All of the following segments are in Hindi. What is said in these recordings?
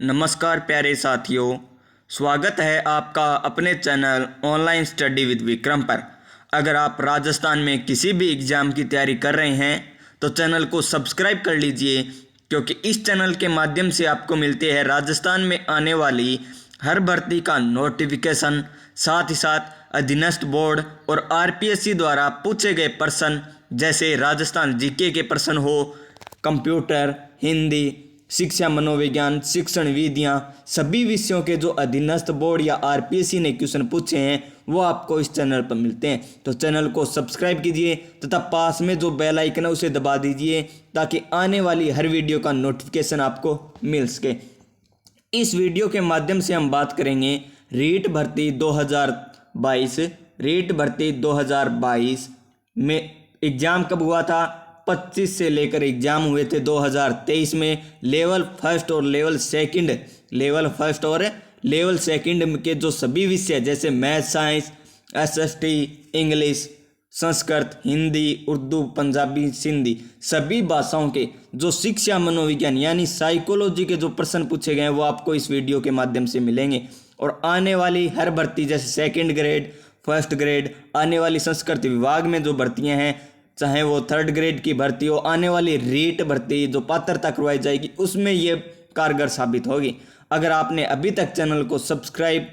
नमस्कार प्यारे साथियों, स्वागत है आपका अपने channel online study with Vikram पर। अगर आप राजस्थान में किसी भी एग्ज़ाम की तैयारी कर रहे हैं तो चैनल को सब्सक्राइब कर लीजिए, क्योंकि इस चैनल के माध्यम से आपको मिलते हैं राजस्थान में आने वाली हर भर्ती का नोटिफिकेशन, साथ ही साथ अधीनस्थ बोर्ड और आरपीएससी द्वारा पूछे गए प्रश्न, जैसे राजस्थान जीके के प्रश्न हो, कंप्यूटर, हिंदी, शिक्षा मनोविज्ञान, शिक्षण विधियाँ, सभी विषयों के जो अधीनस्थ बोर्ड या आरपीएससी ने क्वेश्चन पूछे हैं वो आपको इस चैनल पर मिलते हैं। तो चैनल को सब्सक्राइब कीजिए तथा पास में जो बेल आइकन है उसे दबा दीजिए, ताकि आने वाली हर वीडियो का नोटिफिकेशन आपको मिल सके। इस वीडियो के माध्यम से हम बात करेंगे रीट भर्ती 2022। रीट भर्ती 2022 में एग्ज़ाम कब हुआ था? 25 से लेकर एग्ज़ाम हुए थे 2023 में। लेवल फर्स्ट और लेवल सेकंड के जो सभी विषय, जैसे math, science, SST, English, Sanskrit, Hindi, Urdu, Punjabi, Sindhi, सभी भाषाओं के जो शिक्षा मनोविज्ञान यानी साइकोलॉजी के जो प्रश्न पूछे गए हैं वो आपको इस वीडियो के माध्यम से मिलेंगे। और आने वाली हर भर्ती, जैसे सेकंड ग्रेड, फर्स्ट ग्रेड, आने वाली संस्कृत विभाग में जो भर्तियां हैं, चाहे वो थर्ड ग्रेड की भर्ती हो, आने वाली रीट भर्ती जो पात्रता करवाई जाएगी उसमें ये कारगर साबित होगी। अगर आपने अभी तक चैनल को सब्सक्राइब,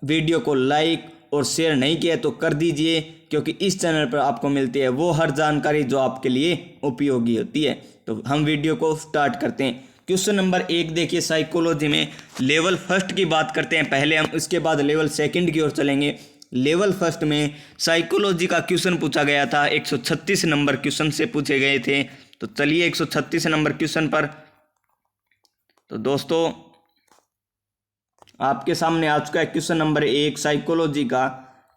वीडियो को लाइक और शेयर नहीं किया तो कर दीजिए, क्योंकि इस चैनल पर आपको मिलती है वो हर जानकारी जो आपके लिए उपयोगी होती है। तो हम वीडियो को स्टार्ट करते हैं। क्वेश्चन नंबर 1 देखिए, साइकोलॉजी में लेवल फर्स्ट की बात करते हैं पहले हम, इसके बाद लेवल सेकंड की ओर चलेंगे। लेवल फर्स्ट में साइकोलॉजी का क्वेश्चन पूछा गया था, 136 नंबर क्वेश्चन से पूछे गए थे। तो चलिए 136 नंबर क्वेश्चन पर। तो दोस्तों आपके सामने आ चुका है क्वेश्चन नंबर 1 साइकोलॉजी का,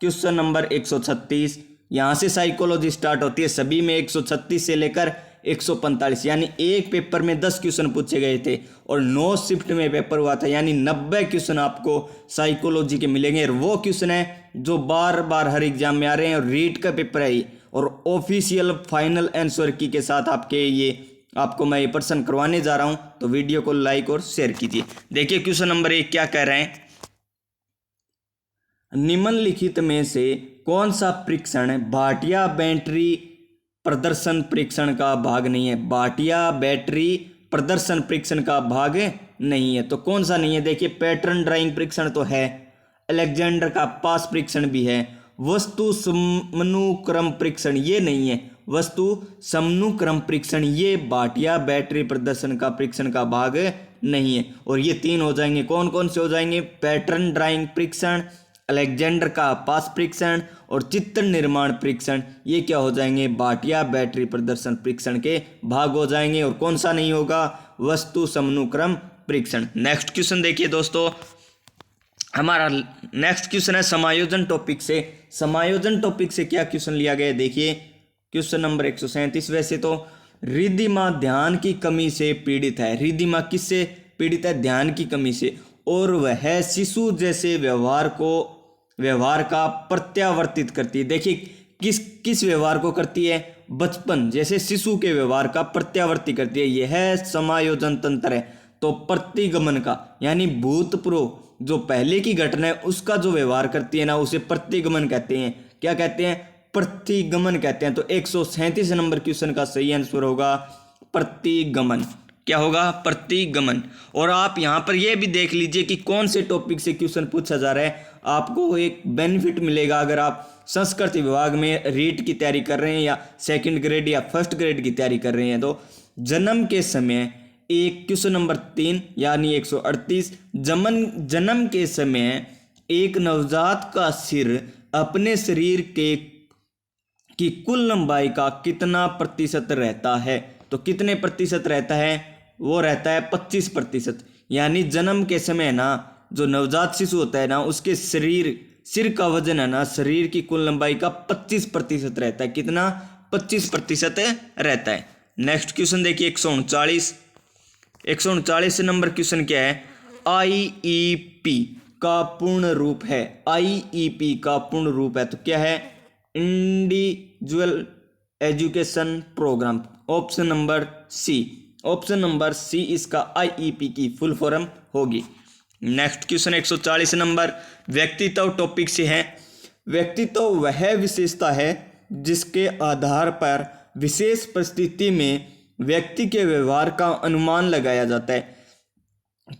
क्वेश्चन नंबर 136। यहाँ से साइकोलॉजी स्टार्ट होती है, सभी में 136 से लेकर 145, यानी एक पेपर में 10 क्वेश्चन पूछे गए थे और 9 शिफ्ट में पेपर हुआ था, यानी 90 क्वेश्चन आपको साइकोलॉजी के मिलेंगे। और वो क्वेश्चन है जो बार बार हर एग्जाम में आ रहे हैं, और रीट का पेपर है और ऑफिशियल फाइनल आंसर की के साथ आपको मैं ये प्रश्न करवाने जा रहा हूं। तो वीडियो को लाइक और शेयर कीजिए। देखिए क्वेश्चन नंबर 1 क्या कह रहे हैं, निम्नलिखित में से कौन सा परीक्षण भाटिया बैटरी प्रदर्शन परीक्षण का भाग नहीं है? भाटिया बैटरी प्रदर्शन परीक्षण का भाग नहीं है। तो कौन सा नहीं है? देखिए, पैटर्न ड्राइंग परीक्षण तो है, अलेक्जेंडर का पास परीक्षण भी है, वस्तु समनुक्रम परीक्षण ये नहीं है, वस्तु समनुक्रम परीक्षण ये भाटिया बैटरी प्रदर्शन का परीक्षण का भाग नहीं है। और ये 3 हो जाएंगे, कौन कौन से हो जाएंगे? पैटर्न ड्राइंग परीक्षण, अलेक्जेंडर का पास परीक्षण और चित्र निर्माण परीक्षण, ये क्या हो जाएंगे? भाटिया बैटरी प्रदर्शन परीक्षण के भाग हो जाएंगे। और कौन सा नहीं होगा? वस्तु समनुक्रम परीक्षण। नेक्स्ट क्वेश्चन देखिए दोस्तों, हमारा नेक्स्ट क्वेश्चन है समायोजन टॉपिक से। समायोजन टॉपिक से क्या क्वेश्चन लिया गया है? देखिए क्वेश्चन नंबर 137। वैसे तो रिद्धिमा ध्यान की कमी से पीड़ित है। रिद्धिमा किससे पीड़ित है? ध्यान की कमी से। और वह शिशु जैसे व्यवहार का प्रत्यावर्तित करती है। देखिए किस व्यवहार को करती है? बचपन जैसे शिशु के व्यवहार का प्रत्यावर्ती करती है। यह समायोजन तंत्र है। तो प्रतिगमन का, यानी भूतपूर्व जो पहले की घटना है उसका जो व्यवहार करती है ना, उसे प्रतिगमन कहते हैं। क्या कहते हैं? प्रतिगमन कहते हैं। तो 137 नंबर क्वेश्चन का सही आंसर होगा प्रतिगमन। क्या होगा? प्रतिगमन। और आप यहाँ पर यह भी देख लीजिए कि कौन से टॉपिक से क्वेश्चन पूछा जा रहा है। आपको एक बेनिफिट मिलेगा अगर आप संस्कृत विभाग में रीट की तैयारी कर रहे हैं या सेकंड ग्रेड या फर्स्ट ग्रेड की तैयारी कर रहे हैं। तो जन्म के समय एक, क्वेश्चन नंबर 3 यानी 138, जन्म के समय एक नवजात का सिर अपने शरीर की कुल लंबाई का कितना प्रतिशत रहता है? तो कितने प्रतिशत रहता है? वो रहता है 25%। यानी जन्म के समय ना जो नवजात शिशु होता है ना, उसके सिर का वजन है ना, शरीर की कुल लंबाई का 25% रहता है। कितना? 25% रहता है। नेक्स्ट क्वेश्चन देखिए 139 नंबर क्वेश्चन क्या है? आईईपी का पूर्ण रूप है। आईईपी का पूर्ण रूप है तो क्या है? Individual education program. Option number C. Option number C इसका IEP की फुल फॉर्म होगी। नेक्स्ट क्वेश्चन 140 नंबर व्यक्तित्व टॉपिक से है। व्यक्तित्व वह विशेषता है जिसके आधार पर विशेष परिस्थिति में व्यक्ति के व्यवहार का अनुमान लगाया जाता है।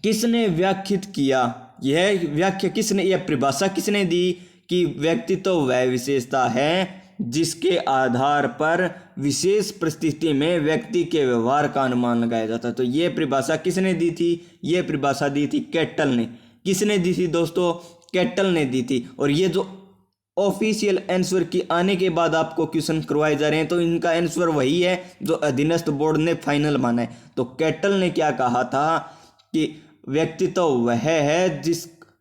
किसने व्याख्यात किया, यह व्याख्या किसने, यह परिभाषा किसने दी कि व्यक्तित्व वह विशेषता है जिसके आधार पर विशेष परिस्थिति में व्यक्ति के व्यवहार का अनुमान लगाया जाता है। तो ये परिभाषा किसने दी थी, ये परिभाषा दी थी कैटल ने। किसने दी थी दोस्तों, कैटल ने दी थी। और ये जो ऑफिशियल आंसर की आने के बाद आपको क्वेश्चन करवाए जा रहे हैं तो इनका आंसर वही है जो अधीनस्थ बोर्ड ने फाइनल माना है। तो कैटल ने क्या कहा था कि व्यक्तित्व वह है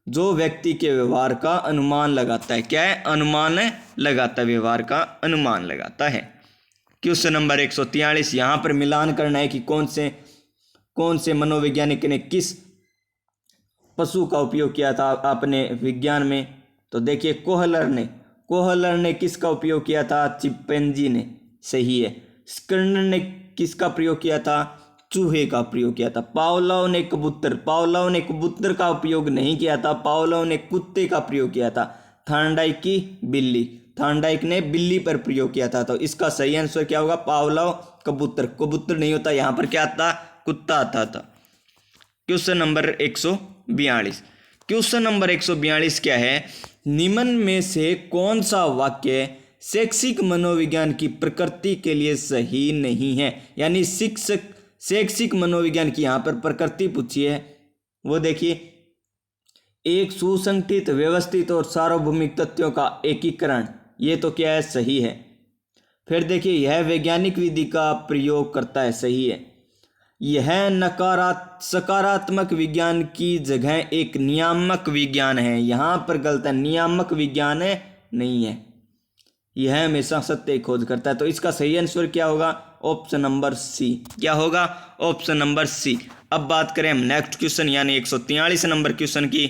जो व्यक्ति के व्यवहार का अनुमान लगाता है। क्या है, अनुमान लगाता है, व्यवहार का अनुमान लगाता है। क्वेश्चन नंबर 143, यहाँ पर मिलान करना है कि कौन से मनोवैज्ञानिक ने किस पशु का उपयोग किया था अपने विज्ञान में। तो देखिए कोहलर ने किसका उपयोग किया था, चिंपैंजी ने, सही है। स्किनर ने किसका प्रयोग किया था, चूहे का प्रयोग किया था। पावलोव ने कबूतर का उपयोग नहीं किया था, पावलोव ने कुत्ते का प्रयोग किया था। थॉर्नडाइक ने बिल्ली पर प्रयोग किया था। तो इसका सही आंसर क्या होगा, पावलोव कबूतर नहीं होता, यहाँ पर क्या आता, कुत्ता आता था। क्वेश्चन नंबर 142, क्वेश्चन नंबर 142 क्या है, निम्न में से कौन सा वाक्य शैक्षिक मनोविज्ञान की प्रकृति के लिए सही नहीं है। यानी शैक्षिक मनोविज्ञान की यहाँ पर प्रकृति पूछी है। वो देखिए, एक सुसंगठित, व्यवस्थित और सार्वभौमिक तथ्यों का एकीकरण, ये तो क्या है, सही है। फिर देखिए, यह वैज्ञानिक विधि का प्रयोग करता है, सही है। यह सकारात्मक विज्ञान की जगह एक नियामक विज्ञान है, यहाँ पर गलत है, नियामक विज्ञान है, नहीं है। यह हमेशा सत्य खोज करता है। तो इसका सही आंसर क्या होगा, ऑप्शन नंबर सी। क्या होगा, ऑप्शन नंबर सी। अब बात करें हम नेक्स्ट क्वेश्चन यानी 143 नंबर क्वेश्चन की।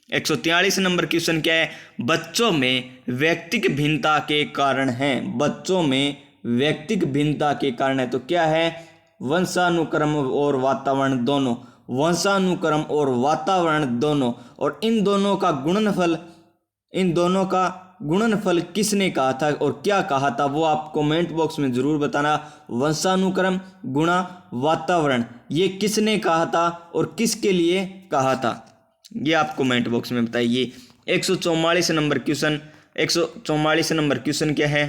143 नंबर क्वेश्चन क्या है, बच्चों में व्यक्तिक भिन्नता के कारण है। बच्चों में व्यक्तिक भिन्नता के कारण है। तो क्या है, वंशानुक्रम और वातावरण दोनों, वंशानुक्रम और वातावरण दोनों। और इन दोनों का गुणनफल किसने कहा था और क्या कहा था, वो आप कमेंट बॉक्स में जरूर बताना। वंशानुक्रम गुणा वातावरण, ये किसने कहा था और किसके लिए कहा था, ये आप कमेंट बॉक्स में बताइए। 144 नंबर क्वेश्चन, 144 नंबर क्वेश्चन क्या है,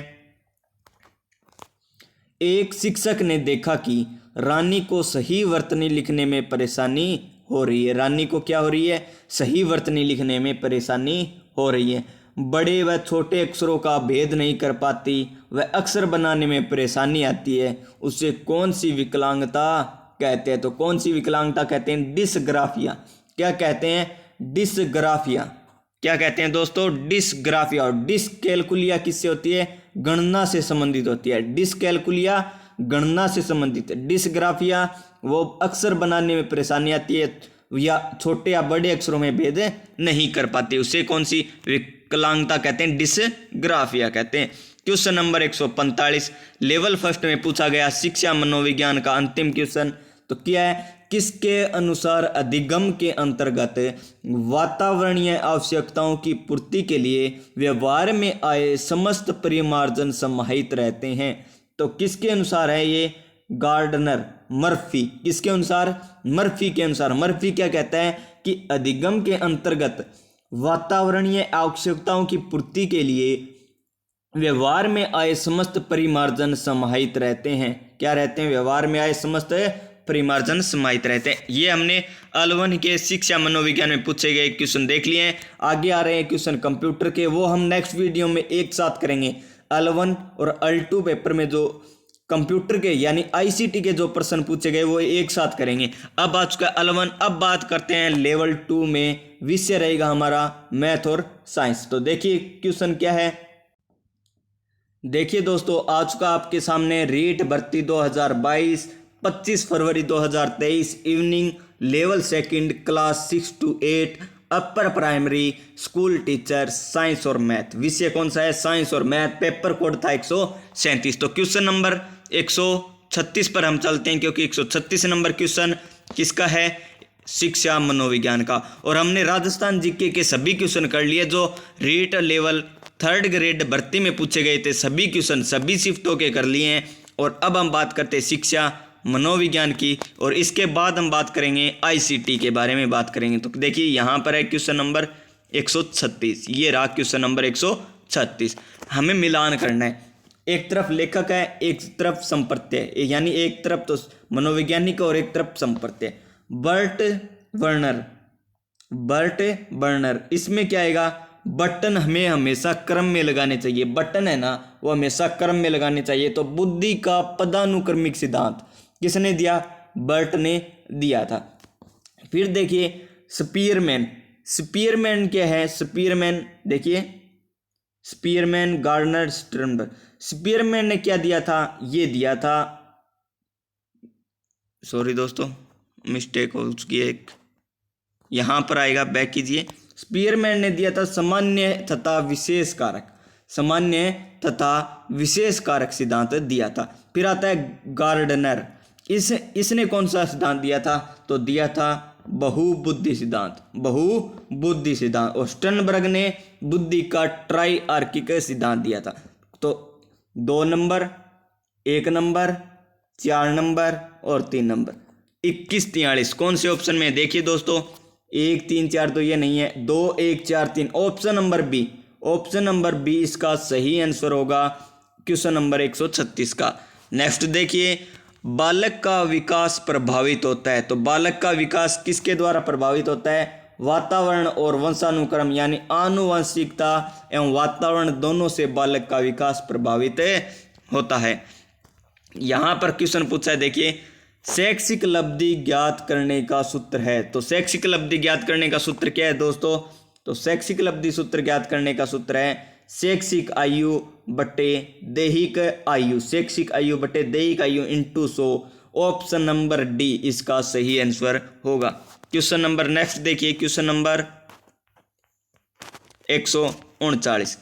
एक शिक्षक ने देखा कि रानी को सही वर्तनी लिखने में परेशानी हो रही है। रानी को क्या हो रही है, सही वर्तनी लिखने में परेशानी हो रही है। बड़े व छोटे अक्षरों का भेद नहीं कर पाती, वह अक्षर बनाने में परेशानी आती है, उसे कौन सी विकलांगता कहते हैं। तो कौन सी विकलांगता कहते हैं, डिसग्राफिया। क्या कहते हैं, डिसग्राफिया। क्या कहते हैं दोस्तों, डिसग्राफिया। और डिसकैलकुलिया किससे होती है, गणना से संबंधित होती है। डिसकैलकुलिया गणना से संबंधित है। डिसग्राफिया वो अक्षर बनाने में परेशानी आती है या छोटे या बड़े अक्षरों में भेद नहीं कर पाती, उसे कौन सी विकलांगता कहते हैं, डिसग्राफिया कहते हैं। क्वेश्चन नंबर 145 लेवल फर्स्ट में पूछा गया शिक्षा मनोविज्ञान का अंतिम क्वेश्चन। तो क्या है, किसके अनुसार अधिगम के अंतर्गत वातावरणीय आवश्यकताओं की पूर्ति के लिए व्यवहार में आए समस्त परिमार्जन समाहित रहते हैं। तो किसके अनुसार है ये, गार्डनर, मर्फी। किसके अनुसार, मर्फी के अनुसार। मर्फी क्या कहता है कि अधिगम के अंतर्गत वातावरणीय आवश्यकताओं की पूर्ति के लिए व्यवहार में आए समस्त परिमार्जन समाहित रहते हैं। क्या रहते हैं, व्यवहार में आए समस्त परिमार्जन समाहित रहते हैं। ये हमने L1 के शिक्षा मनोविज्ञान में पूछे गए क्वेश्चन देख लिए हैं। आगे आ रहे हैं क्वेश्चन कंप्यूटर के, वो हम नेक्स्ट वीडियो में एक साथ करेंगे। L1 और L2 पेपर में जो कंप्यूटर के यानी ICT के जो प्रश्न पूछे गए वो एक साथ करेंगे। अब आ चुका L1, अब बात करते हैं लेवल 2 में, विषय रहेगा हमारा मैथ और साइंस। तो देखिए क्वेश्चन क्या है, देखिए दोस्तों आ चुका आपके सामने रीट भर्ती 2022 25 फरवरी 2023 evening level second class 6 to 8 upper primary school teacher science और मैथ। विषय कौन सा है, साइंस और मैथ। पेपर कोड था 137। तो क्वेश्चन नंबर 100 136 पर हम चलते हैं, क्योंकि 136 नंबर क्वेश्चन किसका है, शिक्षा मनोविज्ञान का। और हमने राजस्थान जीके के सभी क्वेश्चन कर लिए जो रीट लेवल 3rd ग्रेड भर्ती में पूछे गए थे, सभी क्वेश्चन सभी शिफ्टों के कर लिए हैं। और अब हम बात करते हैं शिक्षा मनोविज्ञान की, और इसके बाद हम बात करेंगे आईसीटी के बारे में बात करेंगे। तो देखिए यहाँ पर है क्वेश्चन नंबर 136, ये रहा क्वेश्चन नंबर 136। हमें मिलान करना है, एक तरफ लेखक है एक तरफ संप्रत्यय है, यानी एक तरफ तो मनोवैज्ञानिक और एक तरफ संप्रत्यय। बर्ट बर्नर, इसमें क्या आएगा, बटन हमें हमेशा क्रम में लगाने चाहिए, बटन है ना वो हमेशा क्रम में लगाने चाहिए। तो बुद्धि का पदानुक्रमिक सिद्धांत किसने दिया, बर्ट ने दिया था। फिर देखिए स्पीयरमैन क्या है, स्पीयरमैन देखिए, स्पीयरमैन गार्डनर स्टर्नबर्ग, स्पीयरमैन ने क्या दिया था, ये दिया था, सॉरी दोस्तों मिस्टेक हो उसकी एक, यहाँ पर आएगा, बैक कीजिए। स्पीयरमैन ने दिया था सामान्य तथा विशेष कारक सिद्धांत दिया था। फिर आता है गार्डनर, इसने कौन सा सिद्धांत दिया था, तो दिया था बहुबुद्धि सिद्धांत। और स्टर्नबर्ग ने बुद्धि का ट्राइआर्किक सिद्धांत दिया था। तो 2 नंबर, 1 नंबर, 4 नंबर और 3 नंबर। 21, 43 कौन से ऑप्शन में, देखिए दोस्तों 1, 3, 4 तो ये नहीं है, 2, 1, 4, 3, ऑप्शन नंबर बी इसका सही आंसर होगा क्वेश्चन नंबर 136 का। नेक्स्ट देखिए, बालक का विकास प्रभावित होता है, तो बालक का विकास किसके द्वारा प्रभावित होता है, वातावरण और वंशानुक्रम, यानी आनुवंशिकता एवं वातावरण दोनों से बालक का विकास प्रभावित होता है। यहाँ पर क्वेश्चन पूछा है, देखिए शैक्षिक लब्धि ज्ञात करने का सूत्र है, तो शैक्षिक लब्धि ज्ञात करने का सूत्र क्या है दोस्तों, तो शैक्षिक लब्धि सूत्र ज्ञात करने का सूत्र है शैक्षिक आयु बटे दैहिक आयु इंटू 100। ऑप्शन नंबर डी इसका सही आंसर होगा। क्वेश्चन नंबर नेक्स्ट देखिए, क्वेश्चन नंबर 139,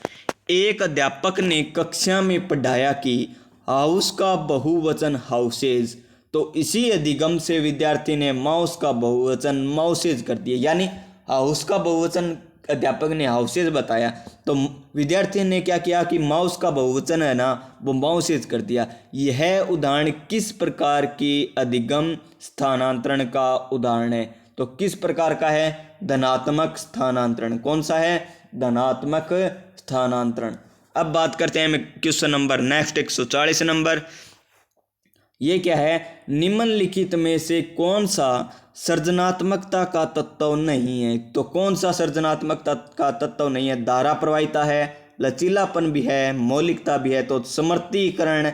एक अध्यापक ने कक्षा में पढ़ाया कि हाउस का बहुवचन हाउसेज, तो इसी अधिगम से विद्यार्थी ने माउस का बहुवचन माउसेज कर दिया, यानी हाउस का बहुवचन अध्यापक ने हाउसेज बताया, तो विद्यार्थी ने क्या किया कि माउस का बहुवचन है ना वो माउसेज कर दिया। यह उदाहरण किस प्रकार की अधिगम स्थानांतरण का उदाहरण है, तो किस प्रकार का है, धनात्मक स्थानांतरण। कौन सा है, धनात्मक स्थानांतरण। अब बात करते हैं क्वेश्चन नंबर नेक्स्ट 140 नंबर, ये क्या है, निम्नलिखित में से कौन सा सृजनात्मकता का तत्व नहीं है, तो कौन सा सृजनात्मकता का तत्व नहीं है, धारा प्रवाहिता है, लचीलापन भी है, मौलिकता भी है, तो समर्थीकरण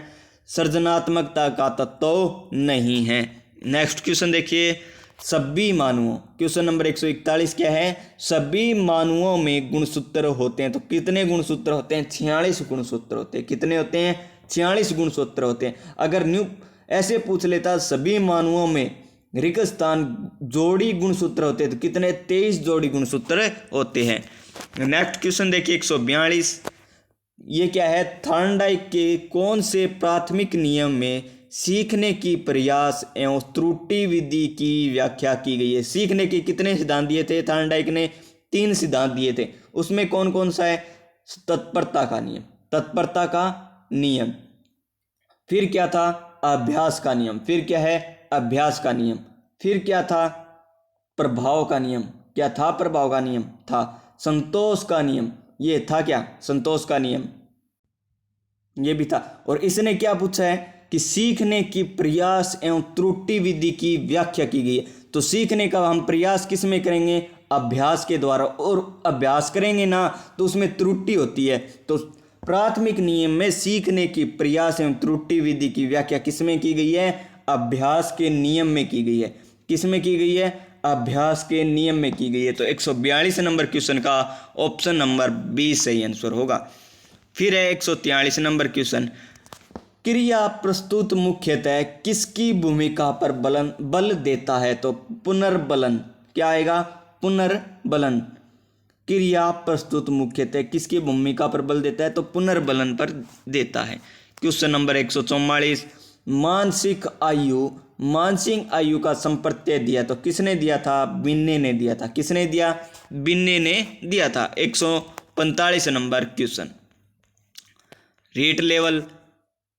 सृजनात्मकता का तत्व नहीं है। नेक्स्ट क्वेश्चन देखिए, सभी मानवों, क्वेश्चन नंबर 141 क्या है, सभी मानवों में गुणसूत्र होते हैं, तो कितने गुणसूत्र होते हैं, 46 गुणसूत्र होते हैं। कितने होते हैं, 46 गुणसूत्र होते हैं। अगर न्यू ऐसे पूछ लेता सभी मानवों में रिक्त स्थान जोड़ी गुणसूत्र होते हैं, तो कितने, 23 जोड़ी गुणसूत्र होते हैं। नेक्स्ट क्वेश्चन देखिए 142, ये क्या है, थॉर्नडाइक के कौन से प्राथमिक नियम में सीखने की प्रयास एवं त्रुटि विधि की व्याख्या की गई है। सीखने के कितने सिद्धांत दिए थे, थॉर्नडाइक ने 3 सिद्धांत दिए थे, उसमें कौन कौन सा है, तत्परता का नियम, फिर क्या था, अभ्यास का नियम, फिर क्या है, अभ्यास का नियम, फिर क्या था, प्रभाव का नियम, क्या था, प्रभाव का नियम था, संतोष का नियम, ये था क्या, संतोष का नियम, ये भी था। और इसने क्या पूछा है कि सीखने की प्रयास एवं त्रुटि विधि की व्याख्या की गई है, तो सीखने का हम प्रयास किस में करेंगे, अभ्यास के द्वारा, और अभ्यास करेंगे ना तो उसमें त्रुटि होती है, तो प्राथमिक नियम में सीखने की प्रयास एवं त्रुटि विधि की व्याख्या किसमें की गई है, अभ्यास के नियम में की गई है। किसमें की गई है, अभ्यास के नियम में की गई है। तो 142 नंबर क्वेश्चन का ऑप्शन नंबर बी सही आंसर होगा। फिर है 143 नंबर क्वेश्चन, क्रिया प्रस्तुत मुख्यतः किसकी भूमिका पर बल देता है, तो पुनर्बलन, क्या आएगा, पुनर्बलन। क्रिया प्रस्तुत मुख्यतः किसकी भूमिका पर बल देता है, तो पुनर्बलन पर देता है। क्वेश्चन नंबर 144, मानसिक आयु का संप्रत्यय दिया तो किसने दिया था? बिन्ने ने दिया था। किसने दिया? बिन्ने ने दिया था। 145 number question. REET level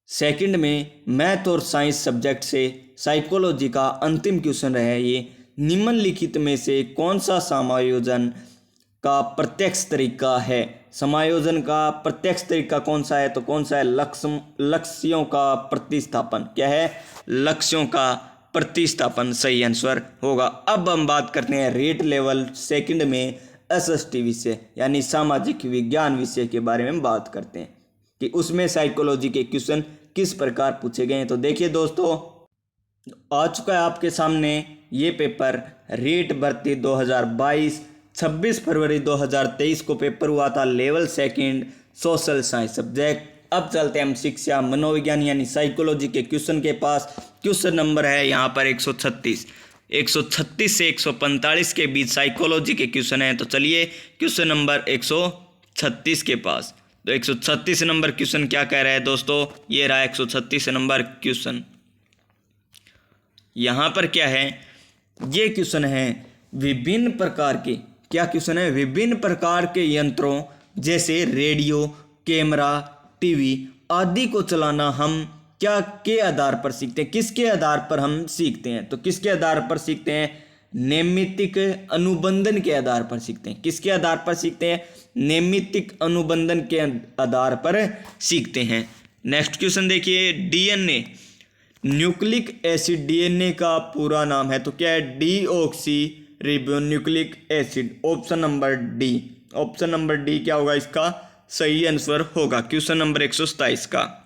second में मैथ और साइंस सब्जेक्ट से साइकोलॉजी का अंतिम क्वेश्चन रहा है ये। निम्नलिखित में से कौन सा समायोजन का प्रत्यक्ष तरीका है? समायोजन का प्रत्यक्ष तरीका कौन सा है? तो कौन सा है? लक्ष्यों का प्रतिस्थापन। क्या है? लक्ष्यों का प्रतिस्थापन सही आंसर होगा। अब हम बात करते हैं रेट लेवल सेकंड में एसएसटी विषय यानी सामाजिक विज्ञान विषय के बारे में बात करते हैं कि उसमें साइकोलॉजी के क्वेश्चन किस प्रकार पूछे गए हैं। तो देखिए दोस्तों, आ चुका है आपके सामने ये पेपर रीट भर्ती 2022 26 फरवरी 2023 को पेपर हुआ था, level second social science subject. अब चलते हैं हम शिक्षा मनोविज्ञान यानी साइकोलॉजी के क्वेश्चन के पास। क्वेश्चन नंबर है यहाँ पर 136 से 145 के बीच साइकोलॉजी के क्वेश्चन हैं। तो चलिए क्वेश्चन नंबर 136 के पास। तो 136 नंबर क्वेश्चन क्या कह रहा है दोस्तों? ये रहा 136 नंबर क्वेश्चन। यहाँ पर क्या है? ये क्वेश्चन है विभिन्न प्रकार के, क्या क्वेश्चन है? विभिन्न प्रकार के यंत्रों जैसे रेडियो, कैमरा, टीवी आदि को चलाना हम क्या के आधार पर सीखते हैं? किसके आधार पर हम सीखते हैं? तो किसके आधार पर सीखते हैं? नैमित्तिक अनुबंधन के आधार पर सीखते हैं। किसके आधार पर सीखते हैं? नैमित्तिक अनुबंधन के आधार पर सीखते हैं। नेक्स्ट क्वेश्चन देखिए, डीएनए न्यूक्लिक एसिड डीएनए का पूरा नाम है। तो क्या है? Deoxy ribonucleic acid. Option number D. Option number D क्या होगा इसका? सही आंसर होगा क्वेश्चन नंबर 127 का।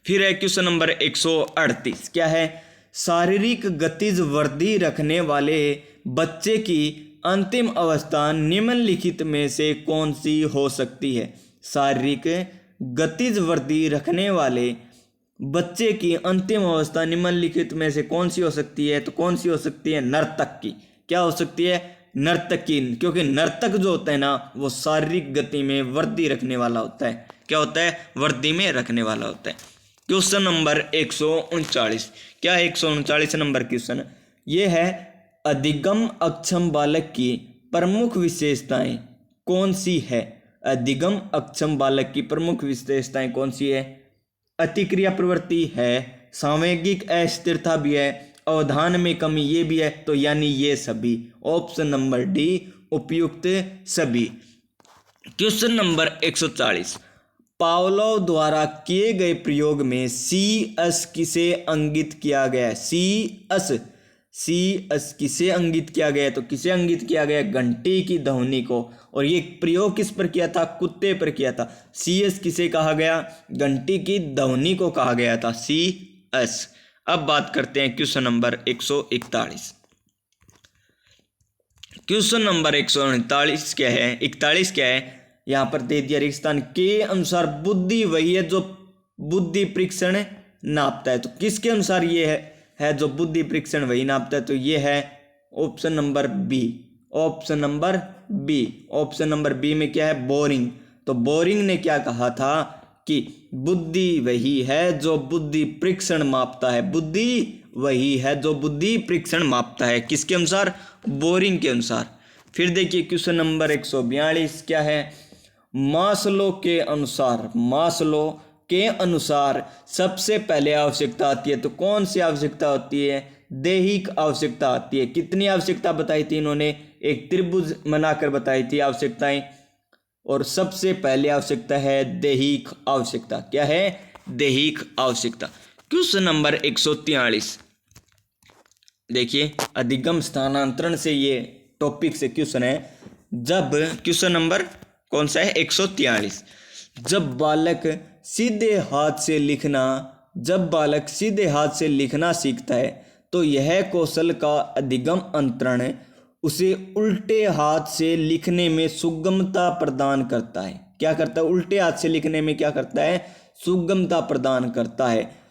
फिर है क्वेश्चन नंबर 138। क्या है? शारीरिक गतिज वृद्धि रखने वाले बच्चे की अंतिम अवस्था निम्नलिखित में से कौन सी हो सकती है? शारीरिक गतिज वृद्धि रखने वाले बच्चे की अंतिम अवस्था निम्नलिखित में से कौन सी हो सकती है? तो कौन सी हो सकती है? नर्तक की। क्या हो सकती है? नर्तक की, क्योंकि नर्तक जो होता है ना वो शारीरिक गति में वृद्धि रखने वाला होता है। क्या होता है? वृद्धि में रखने वाला होता है। Question number 139। क्या है 139 नंबर क्वेश्चन? ये है अधिगम अक्षम बालक की प्रमुख विशेषताएं कौन सी है? अधिगम अक्षम बालक की प्रमुख विशेषताएं कौन सी है? अतिक्रिया प्रवृत्ति है, सामयिक अस्थिरता भी है, अवधान में कमी ये भी है। तो यानी ये सभी। ऑप्शन नंबर डी उपयुक्त सभी। Question number 140। पावलोव द्वारा किए गए प्रयोग में CS किसे अंकित किया गया है? CS किसे अंकित किया गया है? तो किसे अंकित किया गया? घंटी की ध्वनि को। और ये प्रयोग किस पर किया था? कुत्ते पर किया था। CS किसे कहा गया? घंटी की ध्वनि को कहा गया था, CS। अब बात करते हैं क्वेश्चन नंबर 141। क्वेश्चन नंबर 139 क्या है? 41 क्या है? यहाँ पर दे दिया रेगिस्तान के अनुसार बुद्धि वही है जो बुद्धि परीक्षण नापता है। तो किसके अनुसार ये है जो बुद्धि परीक्षण वही नापता है? तो ये है option number B. Option number B. Option number B में क्या है? बोरिंग। तो बोरिंग ने क्या कहा था कि बुद्धि वही है जो बुद्धि परीक्षण मापता है। बुद्धि वही है जो बुद्धि परीक्षण मापता है। किसके अनुसार? बोरिंग के अनुसार। फिर देखिए क्वेश्चन नंबर 142 क्या है? मास्लो के अनुसार सबसे पहले आवश्यकता आती है। तो कौन सी आवश्यकता होती है? दैहिक आवश्यकता आती है। कितनी आवश्यकता बताई थी इन्होंने? एक त्रिभुज बनाकर बताई थी आवश्यकताएं। और सबसे पहले आवश्यकता है दैहिक आवश्यकता। क्या है? दैहिक आवश्यकता। क्वेश्चन नंबर 143 देखिए, अधिगम स्थानांतरण से ये टॉपिक से क्वेश्चन है। जब क्वेश्चन नंबर कौन सा है? 143। जब बालक सीधे हाथ से लिखना सीखता है तो यह कौशल का अधिगम अंतरण उसे उल्टे हाथ से लिखने में सुगमता प्रदान करता है। क्या करता है? उल्टे हाथ से लिखने में क्या करता है? सुगमता प्रदान करता है।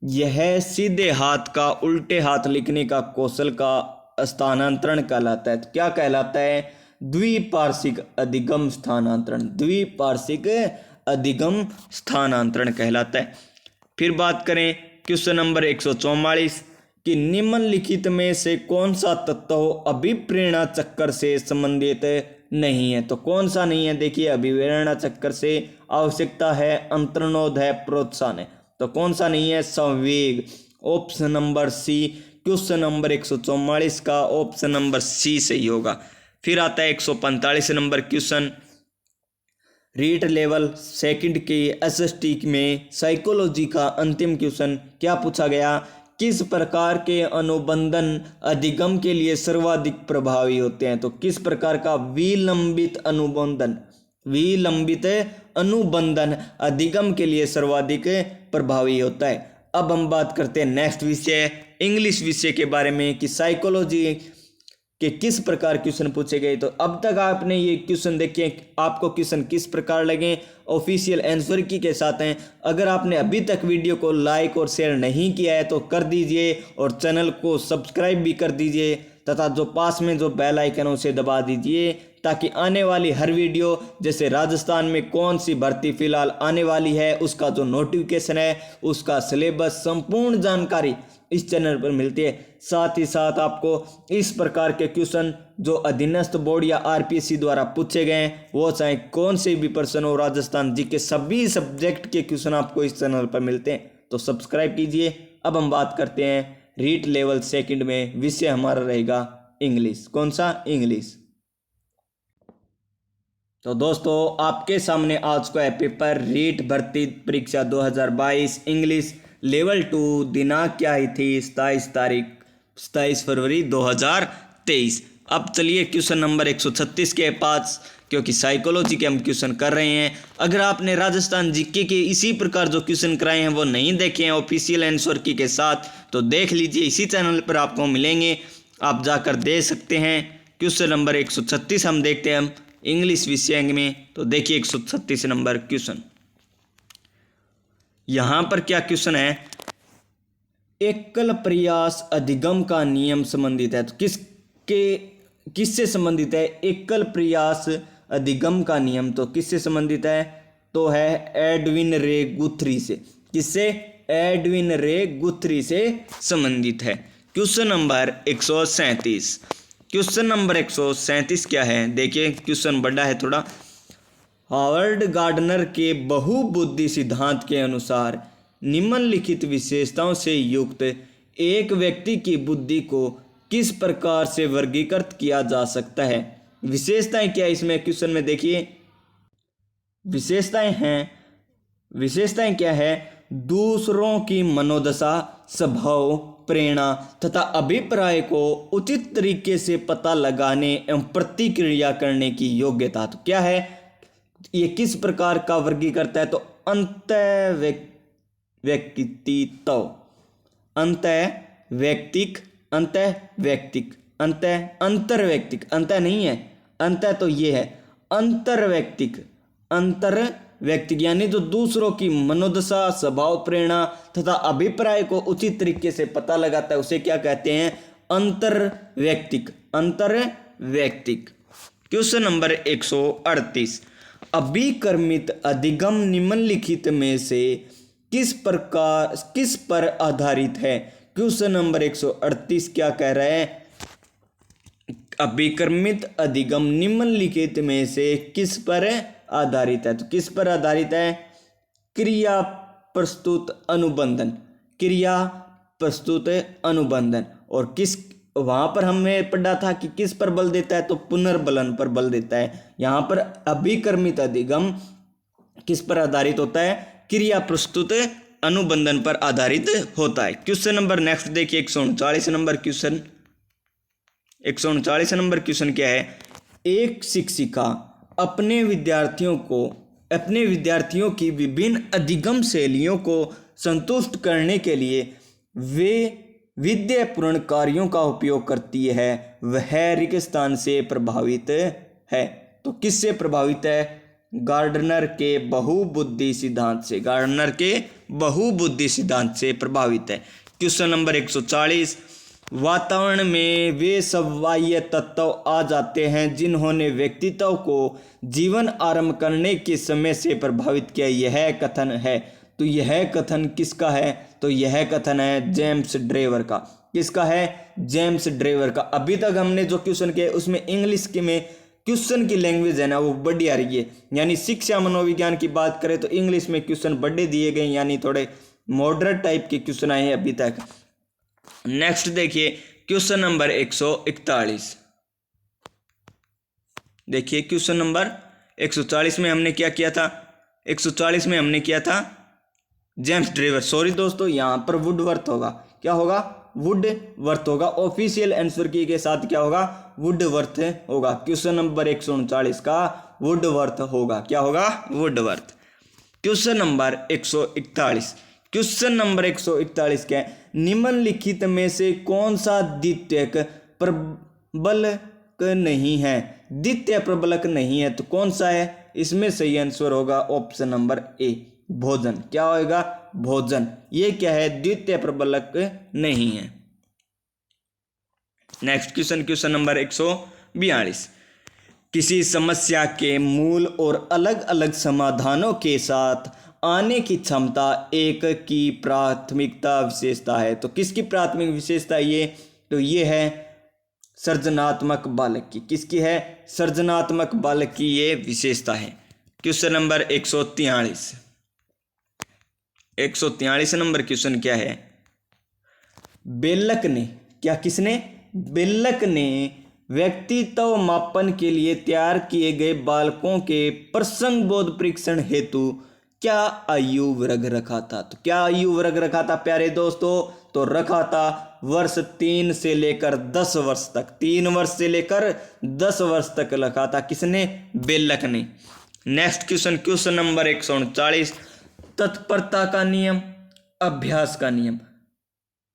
यह सीधे हाथ का उल्टे हाथ लिखने का कौशल का स्थानांतरण कहलाता है। तो क्या कहलाता है? द्विपार्श्विक अधिगम स्थानांतरण। द्विपार्श्विक अधिगम स्थानांतरण कहलाता है। फिर बात करें क्वेश्चन नंबर 144 कि निम्नलिखित में से कौन सा तत्व अभिप्रेरणा चक्कर से संबंधित नहीं है। तो कौन सा नहीं है, देखिए अभिप्रेरणा चक्कर से आवश्यकता है, अंतर्नोद है, प्रोत्साहन है। तो कौन सा नहीं है, संवेग, option number C. Question number 144 का ऑप्शन नंबर सी सही होगा। फिर आता है 145 number question, REET level second के एसएसटी में साइकोलॉजी का अंतिम क्वेश्चन क्या पूछा गया, किस प्रकार के अनुबंधन अधिगम के लिए सर्वाधिक प्रभावी होते हैं। तो किस प्रकार का विलंबित अनुबंधन अधिगम के लिए सर्वाधिक प्रभावी होता है। अब हम बात करते हैं नेक्स्ट विषय इंग्लिश विषय के बारे में कि साइकोलॉजी के किस प्रकार क्वेश्चन पूछे गए। तो अब तक आपने ये क्वेश्चन देखे, आपको क्वेश्चन किस प्रकार लगे, ऑफिशियल आंसर की के साथ हैं। अगर आपने अभी तक वीडियो को लाइक और शेयर नहीं किया है तो कर दीजिए और चैनल को सब्सक्राइब भी कर दीजिए तथा जो पास में जो बेल आइकन है उसे दबा दीजिए ताकि आने वाली हर वीडियो, जैसे राजस्थान में कौन सी भर्ती फिलहाल आने वाली है, उसका जो नोटिफिकेशन है, उसका सिलेबस, संपूर्ण जानकारी इस चैनल पर मिलती है। साथ ही साथ आपको इस प्रकार के क्वेश्चन जो अधीनस्थ बोर्ड या आरपीएससी द्वारा पूछे गए हैं, वो चाहे कौन से भी पर्सन हो, राजस्थान जी के सभी सब्जेक्ट के क्वेश्चन आपको इस चैनल पर मिलते हैं, तो सब्सक्राइब कीजिए। अब हम बात करते हैं रीट लेवल सेकंड में, विषय हमारा रहेगा इंग्लिश। कौन सा, इंग्लिश। तो दोस्तों आपके सामने आज का है पेपर रीट भर्ती परीक्षा 2022 इंग्लिश लेवल 2। दिनांक क्या ही थी, 27 फरवरी 2023। अब चलिए क्वेश्चन नंबर 136 के पास, क्योंकि साइकोलॉजी के हम क्वेश्चन कर रहे हैं। अगर आपने राजस्थान जीके के इसी प्रकार जो क्वेश्चन कराए हैं वो नहीं देखे हैं ऑफिशियल आंसर की के साथ, तो देख लीजिए, इसी चैनल पर आपको मिलेंगे, आप जाकर दे सकते हैं। क्वेश्चन नंबर 136 हम देखते हैं हम इंग्लिश विषय में। तो देखिए 136 नंबर क्वेश्चन, यहां पर क्या क्वेश्चन है, एकल प्रयास अधिगम का नियम संबंधित है। तो किससे संबंधित है, एकल प्रयास अधिगम का नियम तो किससे संबंधित है, तो है एडविन रे गुथरी से। किससे, एडविन रे गुथरी से संबंधित है। क्वेश्चन नंबर 137, क्वेश्चन नंबर 137 क्या है, देखिए क्वेश्चन बड़ा है थोड़ा। हार्वर्ड गार्डनर के बहुबुद्धि सिद्धांत के अनुसार निम्नलिखित विशेषताओं से युक्त एक व्यक्ति की बुद्धि को किस प्रकार से वर्गीकृत किया जा सकता है। विशेषताएं क्या है इसमें क्वेश्चन में, देखिए विशेषताएं क्या है, दूसरों की मनोदशा, स्वभाव, प्रेरणा तथा अभिप्राय को उचित तरीके से पता लगाने एवं प्रतिक्रिया करने की योग्यता। तो क्या है, ये किस प्रकार का वर्गीकरण करता है, तो अंतर्वैयक्तिक यानी जो दूसरों की मनोदशा, स्वभाव, प्रेरणा तथा अभिप्राय को उचित तरीके से पता लगाता है, उसे क्या कहते हैं, अंतर्वैयक्तिक। क्वेश्चन नंबर 138, अभिकर्मित अधिगम निम्नलिखित में से किस पर आधारित है। क्वेश्चन नंबर 138 क्या कह रहा है, अभिकर्मित अधिगम निम्नलिखित में से किस पर आधारित है। तो किस पर आधारित है, क्रिया प्रस्तुत अनुबंधन। और किस, वहां पर हमें पढ़ा था कि किस पर बल देता है, तो पुनर्बलन पर बल देता है। यहां पर अभिकर्मित अधिगम किस पर आधारित होता है, क्रिया प्रस्तुत अनुबंधन पर आधारित होता है। क्वेश्चन नंबर नेक्स्ट देखिए 139 नंबर क्वेश्चन। 139 नंबर क्वेश्चन क्या है, एक शिक्षिका अपने विद्यार्थियों की विभिन्न अधिगम शैलियों को संतुष्ट करने के लिए वे विद्यापूर्ण कार्यों का उपयोग करती है, वह रिक्त स्थान से प्रभावित है। तो किससे प्रभावित है, गार्डनर के बहुबुद्धि सिद्धांत से प्रभावित है। क्वेश्चन नंबर 140, वातावरण में वे सब बाह्य तत्व आ जाते हैं जिन्होंने व्यक्तित्व को जीवन आरंभ करने के समय से प्रभावित किया, यह कथन है। तो यह कथन किसका है? तो यह कथन है जेम्स ड्रेवर का। किसका है? जेम्स ड्रेवर का। अभी तक हमने जो क्वेश्चन किए उसमें इंग्लिश के में क्वेश्चन की लैंग्वेज है ना वो बड़ी आ रही है, यानी शिक्षा मनोविज्ञान की बात करें तो इंग्लिश में क्वेश्चन बड़े दिए गए, यानी थोड़े मॉडरेट टाइप के क्वेश्चन आए हैं अभी तक। नेक्स्ट देखिए क्वेश्चन नंबर 141। देखिए क्वेश्चन नंबर 140 में हमने क्या किया था? 140 में हमने किया था जेम्स ड्रेवर, सॉरी दोस्तों यहाँ पर वुडवर्थ होगा। क्या होगा? वुडवर्थ होगा। ऑफिशियल आंसर की के साथ क्या होगा? वुडवर्थ होगा। क्वेश्चन नंबर 139 का वुडवर्थ होगा। क्या होगा? Woodworth. Question number 141। Question number 141 क्या है? निम्नलिखित में से कौन सा द्वितीयक प्रबलक नहीं है? द्वितीय प्रबलक नहीं है तो कौन सा है? इसमें सही आंसर होगा ऑप्शन नंबर ए, भोजन। क्या होगा? भोजन। ये क्या है? द्वितीय प्रबलक नहीं है। Next question, question number 142। किसी समस्या के मूल और अलग अलग समाधानों के साथ आने की क्षमता एक की प्राथमिकता विशेषता है। तो किसकी प्राथमिक विशेषता ये? तो ये है सृजनात्मक बालक की। किसकी है? सृजनात्मक बालक की ये विशेषता है। Question number 143। 143 नंबर क्वेश्चन क्या है? बेलक ने, क्या किसने? बेलक ने व्यक्तित्व मापन के लिए तैयार किए गए बालकों के प्रसंग बोध परीक्षण हेतु क्या आयु वर्ग रखा था? तो क्या आयु वर्ग रखा था प्यारे दोस्तों? तो रखा था वर्ष 3 से लेकर 10 वर्ष तक। 3 वर्ष से लेकर 10 वर्ष तक रखा था। किसने? बेलक ने। Next question, question number 139। तत्परता का नियम, अभ्यास का नियम,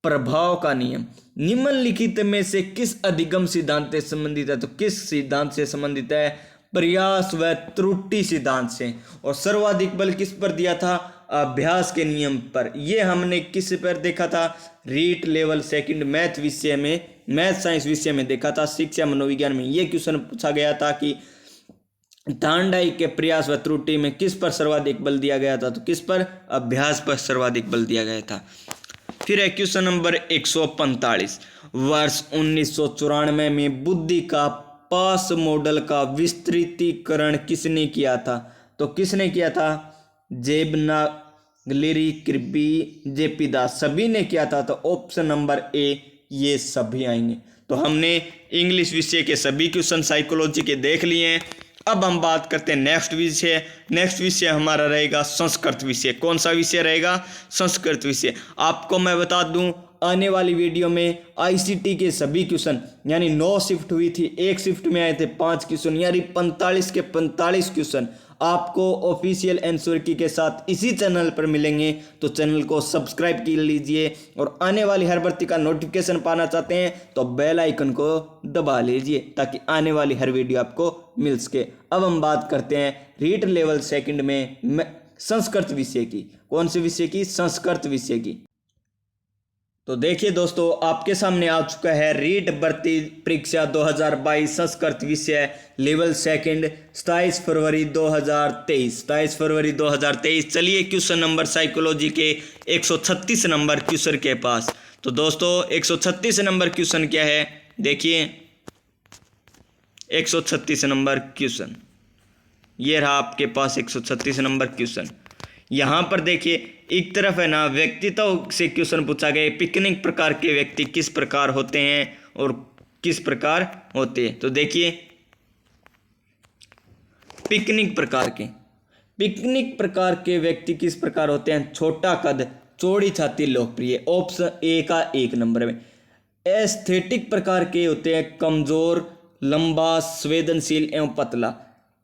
प्रभाव का नियम निम्नलिखित में से किस अधिगम सिद्धांत से संबंधित है? तो किस सिद्धांत से संबंधित है? प्रयास व त्रुटि सिद्धांत से। और सर्वाधिक बल किस पर दिया था? अभ्यास के नियम पर। ये हमने किस पर देखा था? रीट लेवल सेकंड मैथ विषय में, मैथ साइंस विषय में देखा था। शिक्षा मनोविज्ञान में ये क्वेश्चन पूछा गया था कि थार्नडाइक के प्रयास व त्रुटि में किस पर सर्वाधिक बल दिया गया था? तो किस पर? अभ्यास पर सर्वाधिक बल दिया गया था। फिर है क्वेश्चन नंबर 145। वर्ष 1994 में बुद्धि का पास मॉडल का विस्तृतीकरण किसने किया था? तो किसने किया था? जेबनागलेरी, किर्बी, जेपी दास, सभी ने किया था। तो ऑप्शन नंबर ए ये सभी आएंगे। तो हमने इंग्लिश विषय के सभी क्वेश्चन साइकोलॉजी के देख लिए हैं। अब हम बात करते हैं नेक्स्ट विषय। नेक्स्ट विषय हमारा रहेगा संस्कृत विषय। कौन सा विषय रहेगा? संस्कृत विषय। आपको मैं बता दूं आने वाली वीडियो में आईसीटी के सभी क्वेश्चन, यानी 9 शिफ्ट हुई थी, एक शिफ्ट में आए थे 5 क्वेश्चन, यानी 45 के 45 क्वेश्चन आपको ऑफिशियल आंसर की के साथ इसी चैनल पर मिलेंगे। तो चैनल को सब्सक्राइब कर लीजिए और आने वाली हर भर्ती का नोटिफिकेशन पाना चाहते हैं तो बेल आइकन को दबा लीजिए ताकि आने वाली हर वीडियो आपको मिल सके। अब हम बात करते हैं रीट लेवल सेकंड में संस्कृत विषय की। कौन से विषय की? संस्कृत विषय की। तो देखिए दोस्तों आपके सामने आ चुका है रीट भर्ती परीक्षा 2022 संस्कृत विषय लेवल सेकंड 27 फरवरी 2023। 27 फरवरी 2023। चलिए क्वेश्चन नंबर साइकोलॉजी के 136 नंबर क्वेश्चन के पास। तो दोस्तों 136 नंबर क्वेश्चन क्या है? देखिए 136 नंबर क्वेश्चन ये रहा आपके पास 136 नंबर क्वेश्चन। यहाँ पर देखिए एक तरफ है ना व्यक्तित्व से क्वेश्चन पूछा गया, पिकनिक प्रकार के व्यक्ति किस प्रकार होते हैं और किस प्रकार होते हैं। तो देखिए पिकनिक प्रकार के व्यक्ति किस प्रकार होते हैं? छोटा कद, चौड़ी छाती, लोकप्रिय। ऑप्शन ए का 1 नंबर में। एस्थेटिक प्रकार के होते हैं कमजोर, लंबा, संवेदनशील एवं पतला।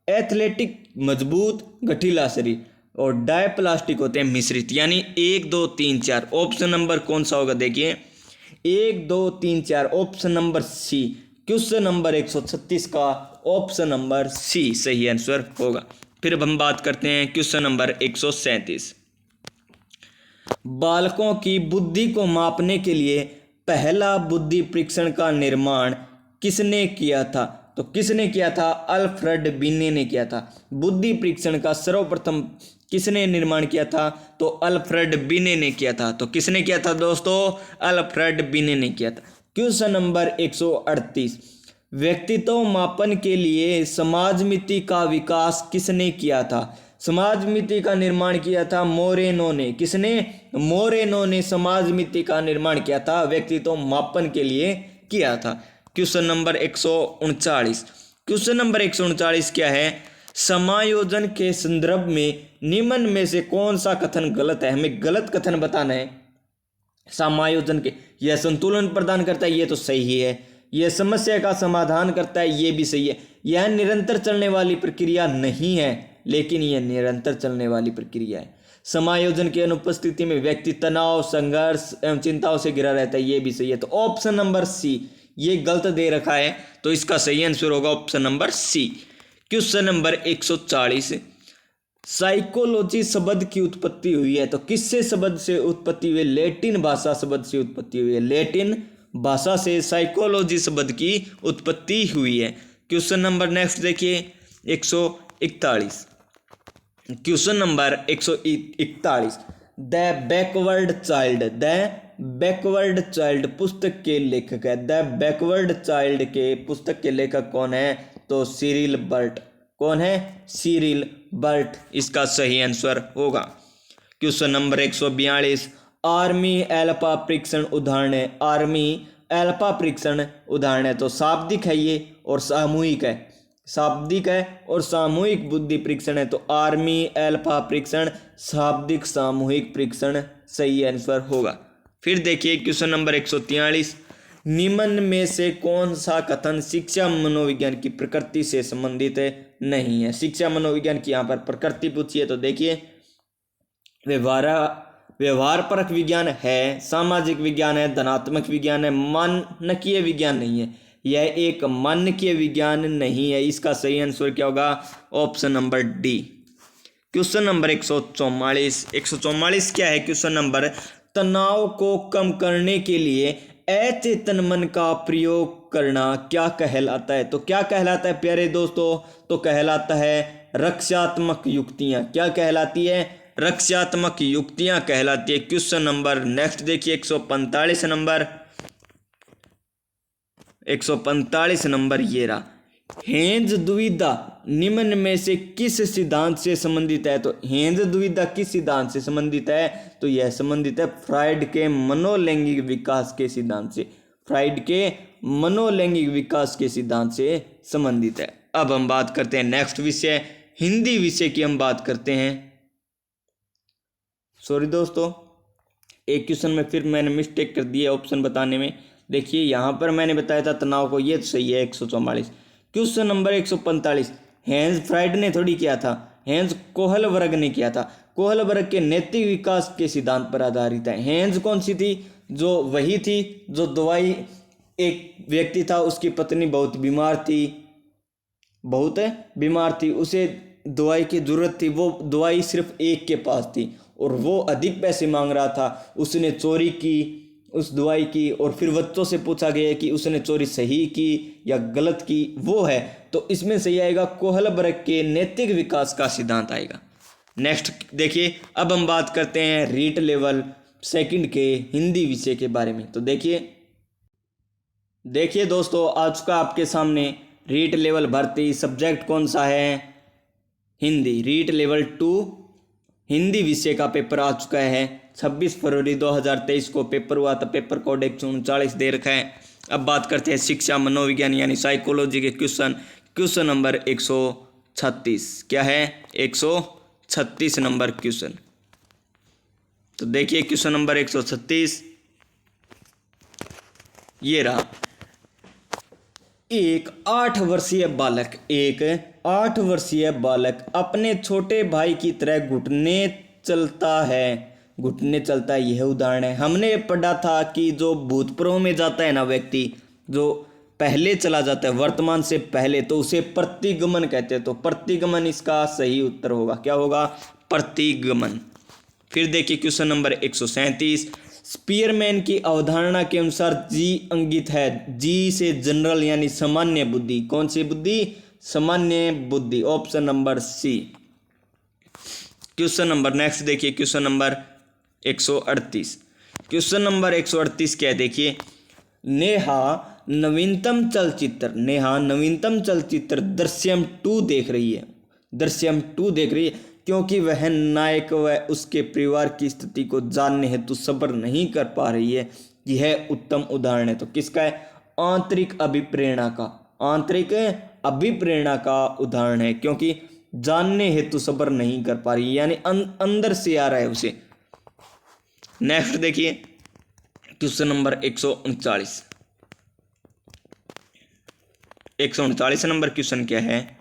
एथलेटिक मजबूत, गठीला शरीर। और डायप्लास्टिक होते हैं मिश्रित, यानी 1 2 3 4। ऑप्शन नंबर कौन सा होगा? देखिए 1 2 3 4 option number C. Question number 136 का ऑप्शन नंबर सी सही आंसर होगा। फिर हम बात करते हैं क्वेश्चन नंबर 137। बालकों की बुद्धि को मापने के लिए पहला बुद्धि परीक्षण का निर्माण किसने किया था? तो किसने किया था? अल्फ्रेड बिने ने किया था। बुद्धि परीक्षण का सर्वप्रथम किसने निर्माण किया था? तो अल्फ्रेड बिने ने किया था। तो किसने किया था दोस्तों? अल्फ्रेड बिने ने किया था। क्वेश्चन नंबर 138, व्यक्तित्व मापन के लिए समाजमिति का विकास किसने किया था? समाजमिति का निर्माण किया था मोरेनो ने। किसने? मोरेनो ने समाजमिति का निर्माण किया था, व्यक्तित्व मापन के लिए किया था। क्वेश्चन नंबर 139, क्वेश्चन नंबर 139 क्या है? समायोजन के संदर्भ में निम्न में से कौन सा कथन गलत है? हमें गलत कथन बताना है। समायोजन के, यह संतुलन प्रदान करता है, ये तो सही है। यह समस्या का समाधान करता है, ये भी सही है। यह निरंतर चलने वाली प्रक्रिया नहीं है, लेकिन यह निरंतर चलने वाली प्रक्रिया है। समायोजन की अनुपस्थिति में व्यक्ति तनाव, संघर्ष एवं चिंताओं से घिरा रहता है, ये भी सही है। तो ऑप्शन नंबर सी ये गलत दे रखा है, तो इसका सही आंसर होगा option number C. Question number 140, psychology शब्द की उत्पत्ति हुई है, तो किससे शब्द से उत्पत्ति हुई? लैटिन भाषा शब्द से उत्पत्ति हुई है। लैटिन भाषा से साइकोलॉजी शब्द की उत्पत्ति हुई है। क्वेश्चन नंबर नेक्स्ट देखिए 141, question number 141, the backward child, the backward child पुस्तक के लेखक है। द बैकवर्ड चाइल्ड के पुस्तक के लेखक कौन है? तो सिरिल बर्ट। कौन है? सिरिल बर्ट इसका सही आंसर होगा। क्वेश्चन नंबर 142, आर्मी एल्फा परीक्षण उदाहरण है। आर्मी एल्फा परीक्षण उदाहरण है, तो शाब्दिक है ये और सामूहिक है। शाब्दिक है और सामूहिक बुद्धि परीक्षण है, तो आर्मी एल्फा परीक्षण शाब्दिक सामूहिक परीक्षण सही आंसर होगा। फिर देखिए क्वेश्चन नंबर 143, निम्न में से कौन सा कथन शिक्षा मनोविज्ञान की प्रकृति से संबंधित नहीं है? शिक्षा मनोविज्ञान की यहाँ पर प्रकृति पूछी है, तो देखिए व्यवहार परक विज्ञान है, सामाजिक विज्ञान है, धनात्मक विज्ञान है, मानकीय विज्ञान नहीं है। यह एक मानकीय विज्ञान नहीं है, इसका सही आंसर क्या होगा? Option number D. Question number 144, 144 क्या है? क्वेश्चन नंबर, तनाव को कम करने के लिए अचेतन मन का प्रयोग करना क्या कहलाता है? तो क्या कहलाता है प्यारे दोस्तों? तो कहलाता है रक्षात्मक युक्तियां। क्या कहलाती है? रक्षात्मक युक्तियां कहलाती है। क्वेश्चन नंबर नेक्स्ट देखिए 145 नंबर, 145 नंबर ये रहा, हेंज दुविधा निम्न में से किस सिद्धांत से संबंधित है? तो हेंज दुविधा किस सिद्धांत से संबंधित है? तो यह संबंधित है फ्राइड के मनोलैंगिक विकास के सिद्धांत से। फ्राइड के मनोलैंगिक विकास के सिद्धांत से संबंधित है। अब हम बात करते हैं नेक्स्ट विषय, हिंदी विषय की हम बात करते हैं। सॉरी दोस्तों, एक क्वेश्चन में फिर मैंने मिस्टेक कर दी है ऑप्शन बताने में। देखिए यहाँ पर मैंने बताया था तनाव को, ये तो सही है 144। क्वेश्चन नंबर 145, हेंज फ्राइड ने थोड़ी किया था, हेंज कोहलबर्ग ने किया था। कोहलबर्ग के नैतिक विकास के सिद्धांत पर आधारित है। हेंज कौन सी थी? जो वही थी जो दवाई, एक व्यक्ति था उसकी पत्नी बहुत बीमार थी, उसे दवाई की जरूरत थी, वो दवाई सिर्फ एक के पास थी और वो अधिक पैसे मांग रहा था। उसने चोरी की उस दवाई की और फिर बच्चों से पूछा गया कि उसने चोरी सही की या गलत की, वो है। तो इसमें सही आएगा कोहलबर्ग के नैतिक विकास का सिद्धांत आएगा। नेक्स्ट देखिए, अब हम बात करते हैं रीट लेवल सेकंड के हिंदी विषय के बारे में। तो देखिए दोस्तों, आ चुका आपके सामने रीट लेवल भर्ती। सब्जेक्ट कौन सा है? हिंदी। रीट लेवल 2 हिंदी विषय का पेपर आ चुका है। 26 फरवरी 2023 को पेपर हुआ था। पेपर कोड 139 दे रखा है। अब बात करते हैं शिक्षा मनोविज्ञान यानी साइकोलॉजी के क्वेश्चन नंबर 136 क्या है? 136 नंबर क्वेश्चन। तो देखिए क्वेश्चन नंबर 136 ये रहा, एक 8 वर्षीय बालक अपने छोटे भाई की तरह घुटने चलता है, यह उदाहरण है। हमने पढ़ा था कि जो भूतपूर्व में जाता है ना व्यक्ति, जो पहले चला जाता है वर्तमान से पहले, तो उसे प्रतिगमन कहते हैं। तो प्रतिगमन इसका सही उत्तर होगा। क्या होगा? प्रतिगमन। फिर देखिए क्वेश्चन नंबर 137, स्पीयरमैन की अवधारणा के अनुसार जी अंगित है। जी से जनरल यानी सामान्य बुद्धि। कौन सी बुद्धि? सामान्य बुद्धि। Option number C. Question number next देखिए, क्वेश्चन नंबर 138। क्वेश्चन नंबर 138 क्या है देखिए, नेहा नवीनतम चलचित्र दृश्यम 2 देख रही है। दृश्यम 2 देख रही है क्योंकि वह नायक व उसके परिवार की स्थिति को जानने हेतु सब्र नहीं कर पा रही है। यह उत्तम उदाहरण है। तो किसका है? आंतरिक अभिप्रेरणा का उदाहरण है, क्योंकि जानने हेतु सब्र नहीं कर पा रही है, यानी अंदर से आ रहा है उसे। नेक्स्ट देखिए, क्वेश्चन नंबर 139। 139 नंबर क्वेश्चन क्या है?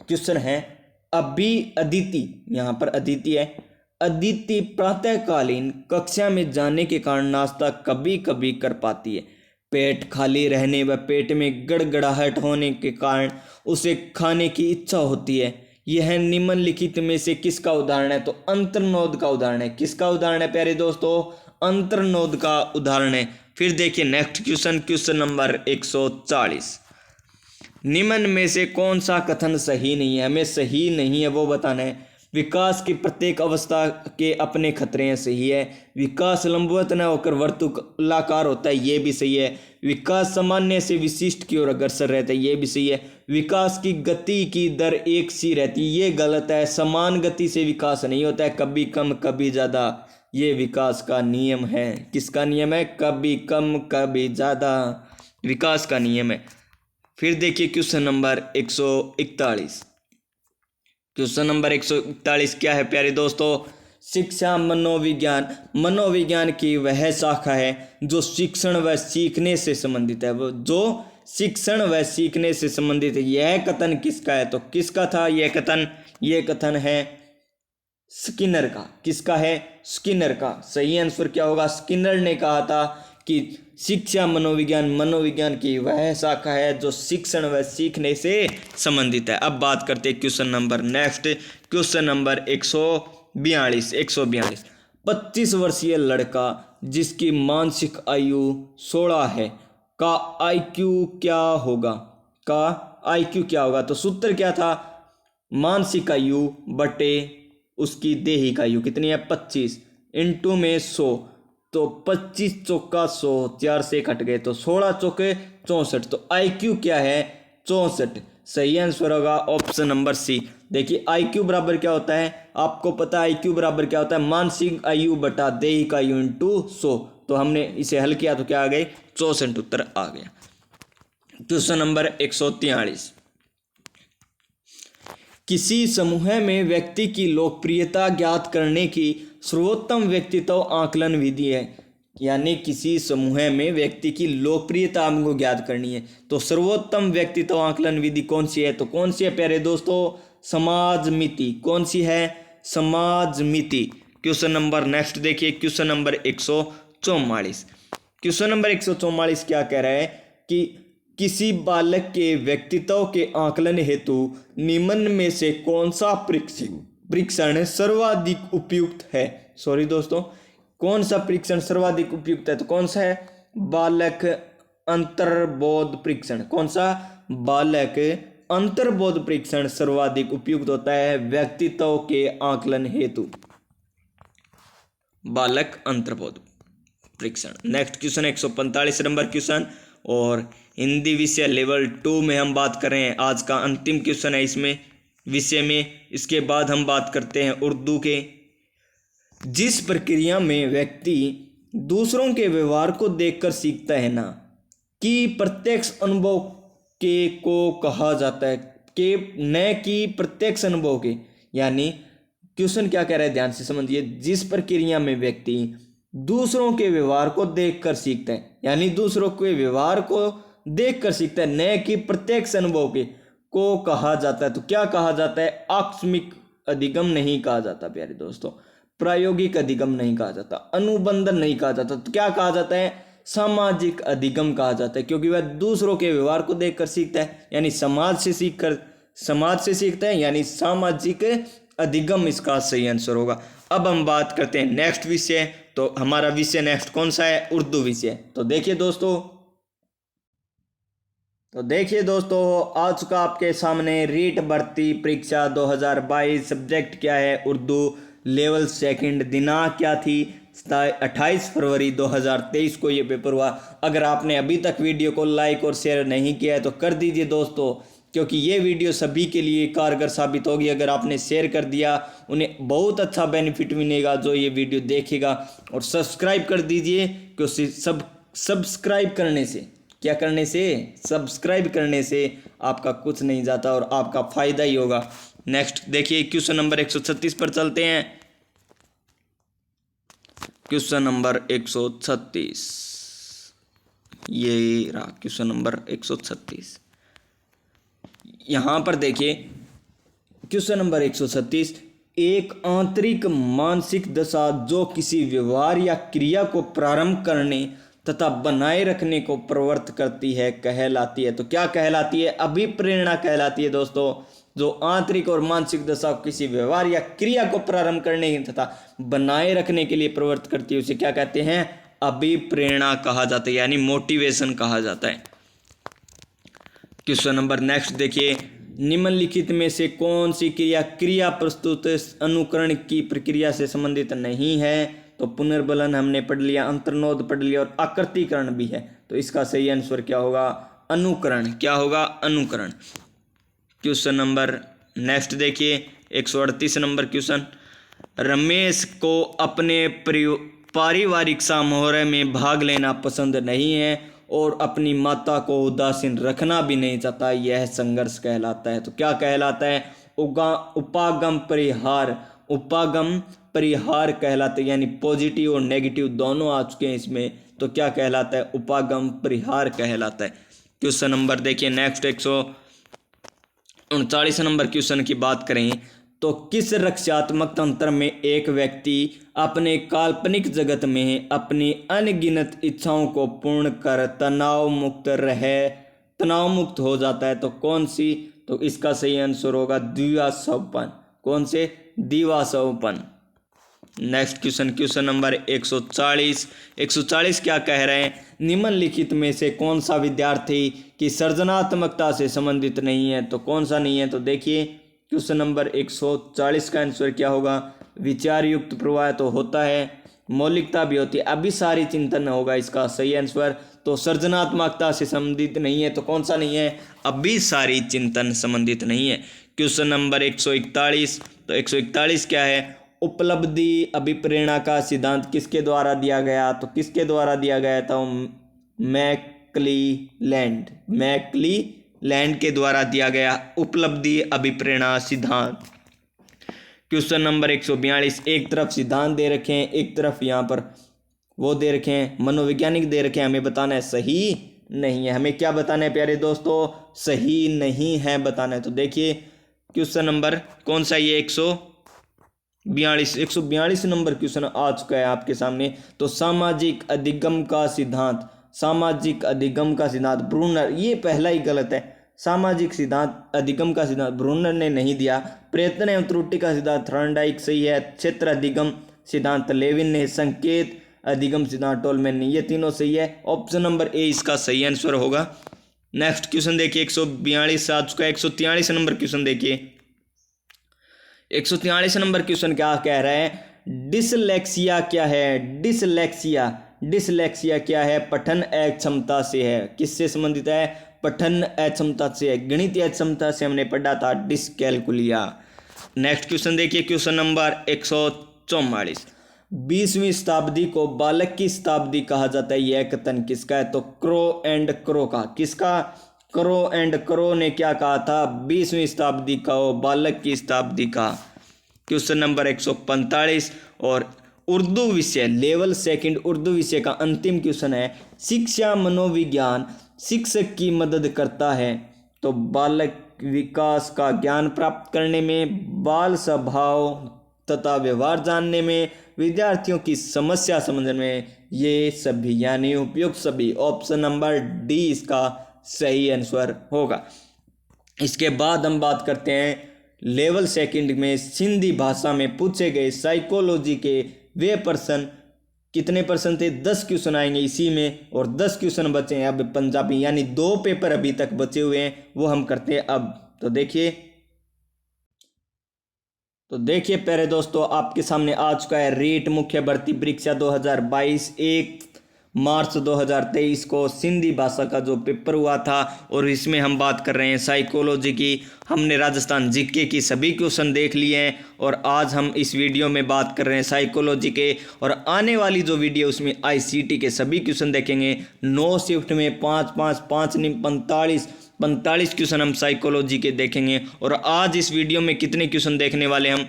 क्वेश्चन है अदिति, यहाँ पर अदिति है। अदिति प्रातःकालीन कक्षा में जाने के कारण नाश्ता कभी कभी कर पाती है। पेट खाली रहने व पेट में गड़गड़ाहट होने के कारण उसे खाने की इच्छा होती है। यह निम्नलिखित में से किसका उदाहरण है? तो अंतर्नोद का उदाहरण है। किसका उदाहरण है प्यारे दोस्तों? अंतर्नोद का उदाहरण है। फिर देखिए नेक्स्ट क्वेश्चन, क्वेश्चन नंबर 140। निम्न में से कौन सा कथन सही नहीं है? हमें सही नहीं है वो बताना है। विकास की प्रत्येक अवस्था के अपने खतरे हैं, सही है। विकास लंबवत न होकर वर्तुलाकार होता है, ये भी सही है। विकास सामान्य से विशिष्ट की ओर अग्रसर रहता है, ये भी सही है। विकास की गति की दर एक सी रहती है, ये गलत है। समान गति से विकास नहीं होता है, कभी कम कभी ज़्यादा। ये विकास का नियम है। किसका नियम है? कभी कम कभी ज़्यादा, विकास का नियम है। फिर देखिए क्वेश्चन नंबर 141। क्वेश्चन नंबर 141 क्या है प्यारे दोस्तों? शिक्षा मनोविज्ञान की वह शाखा है जो शिक्षण व सीखने से संबंधित है। वो जो शिक्षण व सीखने से संबंधित है। यह कथन किसका है? तो किसका था यह कथन? यह कथन है स्किनर का। किसका है? स्किनर का। सही आंसर क्या होगा? स्किनर ने कहा था कि शिक्षा मनोविज्ञान की वह शाखा है जो शिक्षण व सीखने से संबंधित है। अब बात करते हैं question number next, question number 142। 25 वर्षीय लड़का जिसकी मानसिक आयु 16 है का IQ क्या होगा? तो सूत्र क्या था? मानसिक आयु बटे उसकी देहिक आयु कितनी है? 25 इंटू में 100, तो 25 चौका 100, 4 से कट गए तो 16 चौके 64। तो IQ क्या है? 64। सही आंसर होगा ऑप्शन नंबर सी। देखिए IQ बराबर क्या होता है? आपको पता है IQ बराबर क्या होता है? मानसिक आयु बटा दैहिक आयु इंटू 100। तो हमने इसे हल किया तो क्या आ गए? 64 उत्तर आ गया। Question number 143। किसी समूह में व्यक्ति की लोकप्रियता ज्ञात करने की सर्वोत्तम व्यक्तित्व आकलन विधि है। यानी किसी समूह में व्यक्ति की लोकप्रियता हमको ज्ञात करनी है, तो सर्वोत्तम व्यक्तित्व आकलन विधि कौन सी है? तो कौन सी है प्यारे दोस्तों? समाज मिति। कौन सी है? समाज मिति। क्वेश्चन नंबर नेक्स्ट देखिए, क्वेश्चन नंबर 144। क्वेश्चन नंबर 144 क्या कह रहा है कि किसी बालक के व्यक्तित्व के आकलन हेतु निम्न में से कौन सा परीक्षण सर्वाधिक उपयुक्त है? सॉरी दोस्तों, कौन सा परीक्षण सर्वाधिक उपयुक्त है? तो कौन सा है? बालक अंतर्बोध परीक्षण। कौन सा? बालक अंतर्बोध परीक्षण सर्वाधिक उपयुक्त होता है व्यक्तित्व के आकलन हेतु। बालक अंतर्बोध परीक्षण। नेक्स्ट क्वेश्चन 145 नंबर क्वेश्चन, और हिंदी विषय लेवल 2 में हम बात कर रहे हैं। आज का अंतिम क्वेश्चन है इसमें विषय में। इसके बाद हम बात करते हैं उर्दू के। जिस प्रक्रिया में व्यक्ति दूसरों के व्यवहार को देखकर सीखता है ना, कि प्रत्यक्ष अनुभव के को कहा जाता है, कि न कि प्रत्यक्ष अनुभव के। यानी क्वेश्चन क्या कह रहा है, ध्यान से समझिए। जिस प्रक्रिया में व्यक्ति दूसरों के व्यवहार को देखकर सीखता है, यानी दूसरों के व्यवहार को देखकर सीखता है, न कि प्रत्यक्ष अनुभव के को कहा जाता है। तो क्या कहा जाता है? आकस्मिक अधिगम नहीं कहा जाता प्यारे दोस्तों, प्रायोगिक अधिगम नहीं कहा जाता, अनुबंधन नहीं कहा जाता। तो क्या कहा जाता है? सामाजिक अधिगम कहा जाता है, क्योंकि वह दूसरों के व्यवहार को देखकर सीखता है, यानी समाज से सीखता है, यानी सामाजिक अधिगम इसका सही आंसर होगा। अब हम बात करते हैं नेक्स्ट विषय। तो हमारा विषय नेक्स्ट कौन सा है? उर्दू विषय। तो देखिए दोस्तों आ चुका आपके सामने रीट भर्ती परीक्षा 2022। सब्जेक्ट क्या है? उर्दू। Level second. दिनांक क्या थी? 28 फरवरी 2023 को ये पेपर हुआ। अगर आपने अभी तक वीडियो को लाइक और शेयर नहीं किया है तो कर दीजिए दोस्तों, क्योंकि ये वीडियो सभी के लिए कारगर साबित होगी। अगर आपने शेयर कर दिया, उन्हें बहुत अच्छा बेनिफिट मिलेगा जो ये वीडियो देखेगा। और सब्सक्राइब कर दीजिए, क्योंकि सब्सक्राइब करने से, क्या करने से? सब्सक्राइब करने से आपका कुछ नहीं जाता और आपका फ़ायदा ही होगा। नेक्स्ट देखिए, क्वेश्चन नंबर 136 पर चलते हैं। क्वेश्चन नंबर 136, ये रहा क्वेश्चन नंबर 136। यहाँ पर देखिए क्वेश्चन नंबर 136, एक आंतरिक मानसिक दशा जो किसी व्यवहार या क्रिया को प्रारंभ करने तथा बनाए रखने को प्रवृत्त करती है कहलाती है। तो क्या कहलाती है? अभिप्रेरणा कहलाती है दोस्तों। जो आंतरिक और मानसिक दशा किसी व्यवहार या क्रिया को प्रारंभ करने तथा बनाए रखने के लिए प्रवृत्त करती है, उसे क्या कहते हैं? अभिप्रेरणा कहा जाता है, यानी मोटिवेशन कहा जाता है। क्वेश्चन नंबर नेक्स्ट देखिए, निम्नलिखित में से कौन सी क्रिया प्रस्तुत अनुकरण की प्रक्रिया से संबंधित नहीं है? तो पुनर्बलन हमने पढ़ लिया, अंतर्नोद पढ़ लिया और आकृतिकरण भी है। तो इसका सही आंसर क्या होगा? अनुकरण। क्या होगा? अनुकरण। क्वेश्चन नंबर नेक्स्ट देखिए, 138 नंबर क्वेश्चन, रमेश को अपने पारिवारिक समारोह में भाग लेना पसंद नहीं है और अपनी माता को उदासीन रखना भी नहीं चाहता, यह संघर्ष कहलाता है। तो क्या कहलाता है? उपागम परिहार। उपागम परिहार कहलाते हैं, यानी पॉजिटिव और नेगेटिव दोनों आ चुके हैं इसमें। तो क्या कहलाता है? उपागम परिहार कहलाता है। क्वेश्चन नंबर देखिए नेक्स्ट, 139 नंबर क्वेश्चन की बात करें तो किस रक्षात्मक तंत्र में एक व्यक्ति अपने काल्पनिक जगत में अपनी अनगिनत इच्छाओं को पूर्ण कर तनाव मुक्त हो जाता है? तो कौन सी? तो इसका सही आंसर होगा दिवास्वप्न। कौन से? दिवास्वप्न। नेक्स्ट क्वेश्चन नंबर 140 क्या कह रहे हैं? निम्नलिखित में से कौन सा विद्यार्थी की सृजनात्मकता से संबंधित नहीं है? तो कौन सा नहीं है? तो देखिए क्वेश्चन नंबर 140 का आंसर क्या होगा? विचार युक्त प्रवाह तो होता है, मौलिकता भी होती है, अभिसारी चिंतन होगा इसका सही आंसर। तो सृजनात्मकता से संबंधित नहीं है, तो कौन सा नहीं है? अभिसारी चिंतन संबंधित नहीं है। क्वेश्चन नंबर 141, तो 141 क्या है? उपलब्धि अभिप्रेरणा का सिद्धांत किसके द्वारा दिया गया? तो किसके द्वारा दिया गया था? मैक्लीलैंड के द्वारा दिया गया उपलब्धि अभिप्रेरणा सिद्धांत। क्वेश्चन नंबर 142, एक तरफ सिद्धांत दे रखे हैं, एक तरफ यहाँ पर वो दे रखे हैं, मनोवैज्ञानिक दे रखे हैं, हमें बताना है सही नहीं है। हमें क्या बताना है प्यारे दोस्तों? सही नहीं है बताना है। तो देखिए क्वेश्चन नंबर कौन सा? ये 142 नंबर क्वेश्चन आ चुका है आपके सामने। तो सामाजिक अधिगम का सिद्धांत, सामाजिक अधिगम का सिद्धांत ब्रूनर, ये पहला ही गलत है। सामाजिक सिद्धांत अधिगम का सिद्धांत ब्रूनर ने नहीं दिया। प्रयत्न एवं त्रुटि का सिद्धांत थॉर्नडाइक सही है। क्षेत्र अधिगम सिद्धांत लेविन ने, संकेत अधिगम सिद्धांत टोलमैन ने, ये तीनों सही है। ऑप्शन नंबर ए इसका सही आंसर होगा। नेक्स्ट क्वेश्चन देखिए, 142 आ चुका है। 143 नंबर क्वेश्चन देखिए, 143 नंबर क्वेश्चन क्या कह रहा है? डिसलेक्सिया क्या है? डिसलेक्सिया क्या है? पठन अक्षमता से है। किससे संबंधित है? पठन अक्षमता से है। गणितीय अक्षमता से हमने पढ़ा था डिसकैलकुलिया। नेक्स्ट क्वेश्चन देखिए, क्वेश्चन नंबर 144, 20वीं शताब्दी को बालक की शताब्दी कहा जाता है, यह कथन किसका है? तो क्रो एंड क्रो का। किसका? क्रो एंड क्रो ने क्या कहा था? 20वीं शताब्दी का बालक की शताब्दी का। क्वेश्चन नंबर 145 और उर्दू विषय लेवल सेकंड उर्दू विषय का अंतिम क्वेश्चन है, शिक्षा मनोविज्ञान शिक्षक की मदद करता है तो बालक विकास का ज्ञान प्राप्त करने में, बाल स्वभाव तथा व्यवहार जानने में, विद्यार्थियों की समस्या समझने में, ये सभी यानी उपयुक्त सभी। ऑप्शन नंबर डी इसका सही आंसर होगा। इसके बाद हम बात करते हैं लेवल सेकंड में सिंधी भाषा में पूछे गए साइकोलॉजी के वे प्रश्न। कितने प्रश्न थे? 10 क्वेश्चन आएंगे इसी में और 10 क्वेश्चन बचे हैं अब पंजाबी, यानी 2 पेपर अभी तक बचे हुए हैं, वो हम करते हैं अब। तो देखिए, तो देखिए प्यारे दोस्तों, आपके सामने आ चुका है रीट मुख्य भर्ती परीक्षा 2022 1 मार्च 2023 को सिंधी भाषा का जो पेपर हुआ था, और इसमें हम बात कर रहे हैं साइकोलॉजी की। हमने राजस्थान जीके की सभी क्वेश्चन देख लिए हैं और आज हम इस वीडियो में बात कर रहे हैं साइकोलॉजी के, और आने वाली जो वीडियो उसमें आईसीटी के सभी क्वेश्चन देखेंगे। 9 शिफ्ट में 5 नहीं 45 क्वेश्चन हम साइकोलॉजी के देखेंगे। और आज इस वीडियो में कितने क्वेश्चन देखने वाले हम,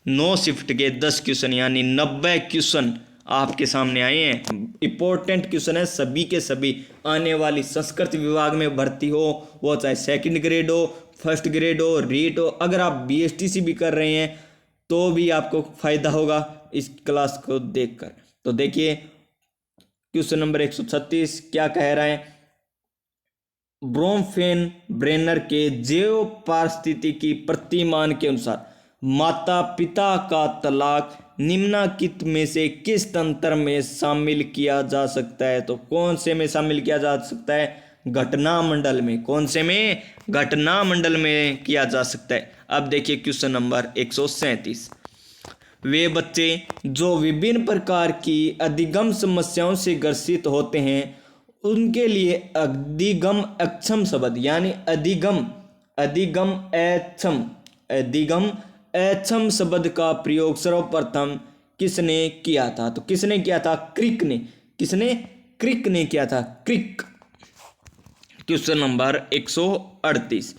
9 शिफ्ट के 10 क्वेश्चन यानी 90 क्वेश्चन आपके सामने आए हैं। इंपॉर्टेंट क्वेश्चन है सभी के सभी। आने वाली संस्कृत विभाग में भर्ती हो, वो चाहे सेकंड ग्रेड हो, फर्स्ट ग्रेड हो, रीट हो, अगर आप बीएसटीसी भी कर रहे हैं तो भी आपको फायदा होगा इस क्लास को देखकर। तो देखिए क्वेश्चन नंबर 136 क्या कह रहा है। ब्रोमफेन ब्रेनर के जैव पारिस्थितिकी प्रतिमान के अनुसार माता पिता का तलाक निम्नलिखित में से किस तंत्र में शामिल किया जा सकता है। तो कौन से में शामिल किया जा सकता है, घटना मंडल में। कौन से में, घटना मंडल में किया जा सकता है। अब देखिए क्वेश्चन नंबर 137, वे बच्चे जो विभिन्न प्रकार की अधिगम समस्याओं से ग्रसित होते हैं उनके लिए अधिगम अक्षम शब्द यानी अधिगम अक्षम शब्द का प्रयोग सर्वप्रथम किसने किया था। तो किसने किया था, क्रिक ने। किसने, क्रिक ने किया था, क्रिक। क्वेश्चन नंबर 138,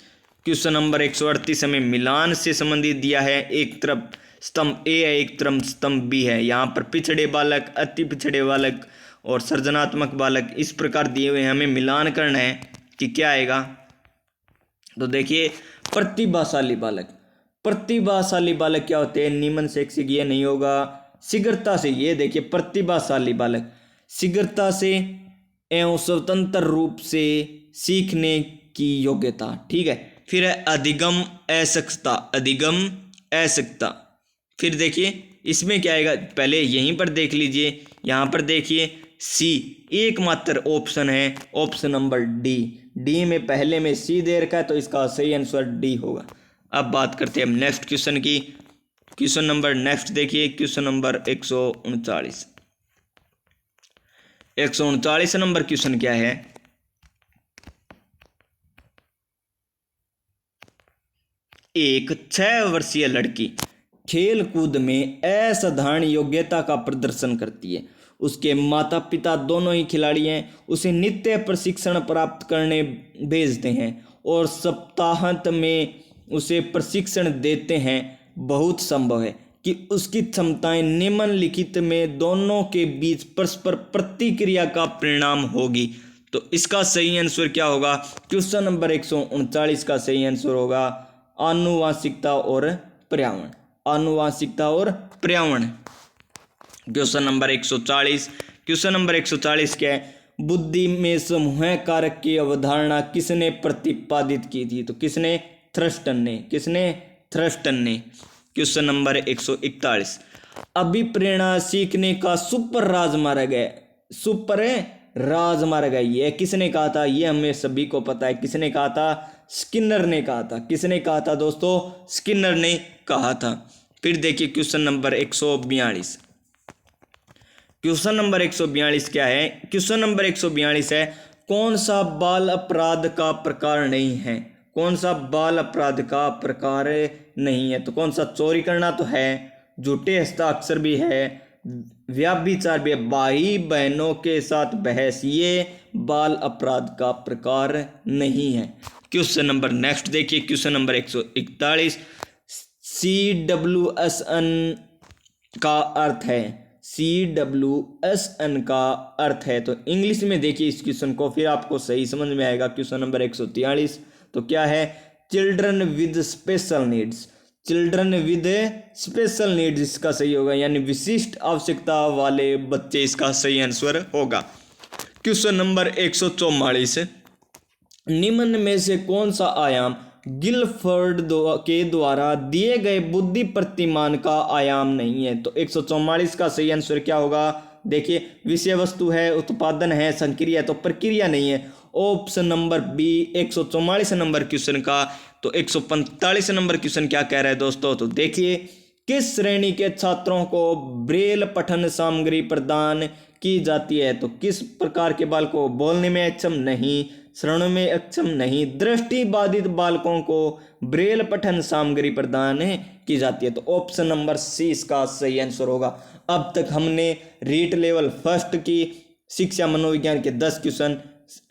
क्वेश्चन नंबर 138 हमें मिलान से संबंधित दिया है। एक तरफ स्तंभ ए है, एक तरफ स्तंभ बी है। यहाँ पर पिछड़े बालक, अति पिछड़े बालक और सृजनात्मक बालक इस प्रकार दिए हुए हैं। हमें मिलान करना है कि क्या आएगा। तो देखिए प्रतिभाशाली बालक, प्रतिभाशाली बालक क्या होते हैं, निम्न से ये नहीं होगा। शीघ्रता से, ये देखिए प्रतिभाशाली बालक शीघ्रता से एवं स्वतंत्र रूप से सीखने की योग्यता, ठीक है। फिर है अधिगम असक्तता, अधिगम असक्तता। फिर देखिए इसमें क्या आएगा, पहले यहीं पर देख लीजिए, यहाँ पर देखिए सी एकमात्र ऑप्शन है, ऑप्शन नंबर डी में पहले में सी दे रखा है तो इसका सही आंसर डी होगा। अब बात करते हैं हम नेक्स्ट क्वेश्चन की। क्वेश्चन नंबर नेक्स्ट देखिए, क्वेश्चन नंबर 139 नंबर क्वेश्चन क्या है। एक 6 वर्षीय लड़की खेल कूद में असाधारण योग्यता का प्रदर्शन करती है। उसके माता पिता दोनों ही खिलाड़ी हैं। उसे नित्य प्रशिक्षण प्राप्त करने भेजते हैं और सप्ताहांत में उसे प्रशिक्षण देते हैं। बहुत संभव है कि उसकी क्षमताएं निम्नलिखित में दोनों के बीच परस्पर प्रतिक्रिया का परिणाम होगी। तो इसका सही आंसर क्या होगा, क्वेश्चन नंबर 139 का सही आंसर होगा आनुवांशिकता और पर्यावरण। आनुवांशिकता और पर्यावरण। क्वेश्चन नंबर 140, क्वेश्चन नंबर 140 क्या है, बुद्धि में समूह कारक की अवधारणा किसने प्रतिपादित की थी। तो किसने, थ्रस्टन ने। किसने, थ्रस्टन ने। क्वेश्चन नंबर 141, अभिप्रेरणा सीखने का सुपर राज मारा गया, सुपर राज मारा गया, ये किसने कहा था, ये हमें सभी को पता है। किसने कहा था, स्किनर ने कहा था। किसने कहा था दोस्तों, स्किनर ने कहा था। फिर देखिए क्वेश्चन नंबर 142, क्वेश्चन नंबर 142 क्या है, क्वेश्चन नंबर 142 है, कौन सा बाल अपराध का प्रकार नहीं है। कौन सा बाल अपराध का प्रकार नहीं है। तो कौन सा, चोरी करना तो है, झूठे हस्ताक्षर भी है, व्यभिचार भी है, भाई बहनों के साथ बहस, ये बाल अपराध का प्रकार नहीं है। क्वेश्चन नंबर नेक्स्ट देखिए, क्वेश्चन नंबर 141, CWSN का अर्थ है, CWSN का अर्थ है। तो इंग्लिश में देखिए इस क्वेश्चन को, फिर आपको सही समझ में आएगा। क्वेश्चन नंबर 143 तो क्या है, children with special needs. Children with special needs इसका सही होगा, यानी विशिष्ट आवश्यकता वाले बच्चे इसका सही आंसर होगा। क्वेश्चन नंबर 144, निम्न में से कौन सा आयाम गिलफर्ड के द्वारा दिए गए बुद्धि प्रतिमान का आयाम नहीं है। तो 144 का सही आंसर क्या होगा, देखिए विषय वस्तु है, उत्पादन है, संक्रिया है, तो प्रक्रिया नहीं है। Option number B 144 number question का। तो 145 नंबर क्वेश्चन क्या कह रहा है दोस्तों, तो देखिए, किस श्रेणी के छात्रों को ब्रेल पठन सामग्री प्रदान की जाती है। तो किस प्रकार के बालकों, बोलने में अक्षम नहीं, श्रवण में अक्षम नहीं, दृष्टिबाधित बालकों को ब्रेल पठन सामग्री प्रदान की जाती है। तो ऑप्शन नंबर सी इसका सही आंसर होगा। अब तक हमने रीट लेवल फर्स्ट की शिक्षा मनोविज्ञान के 10 क्वेश्चन,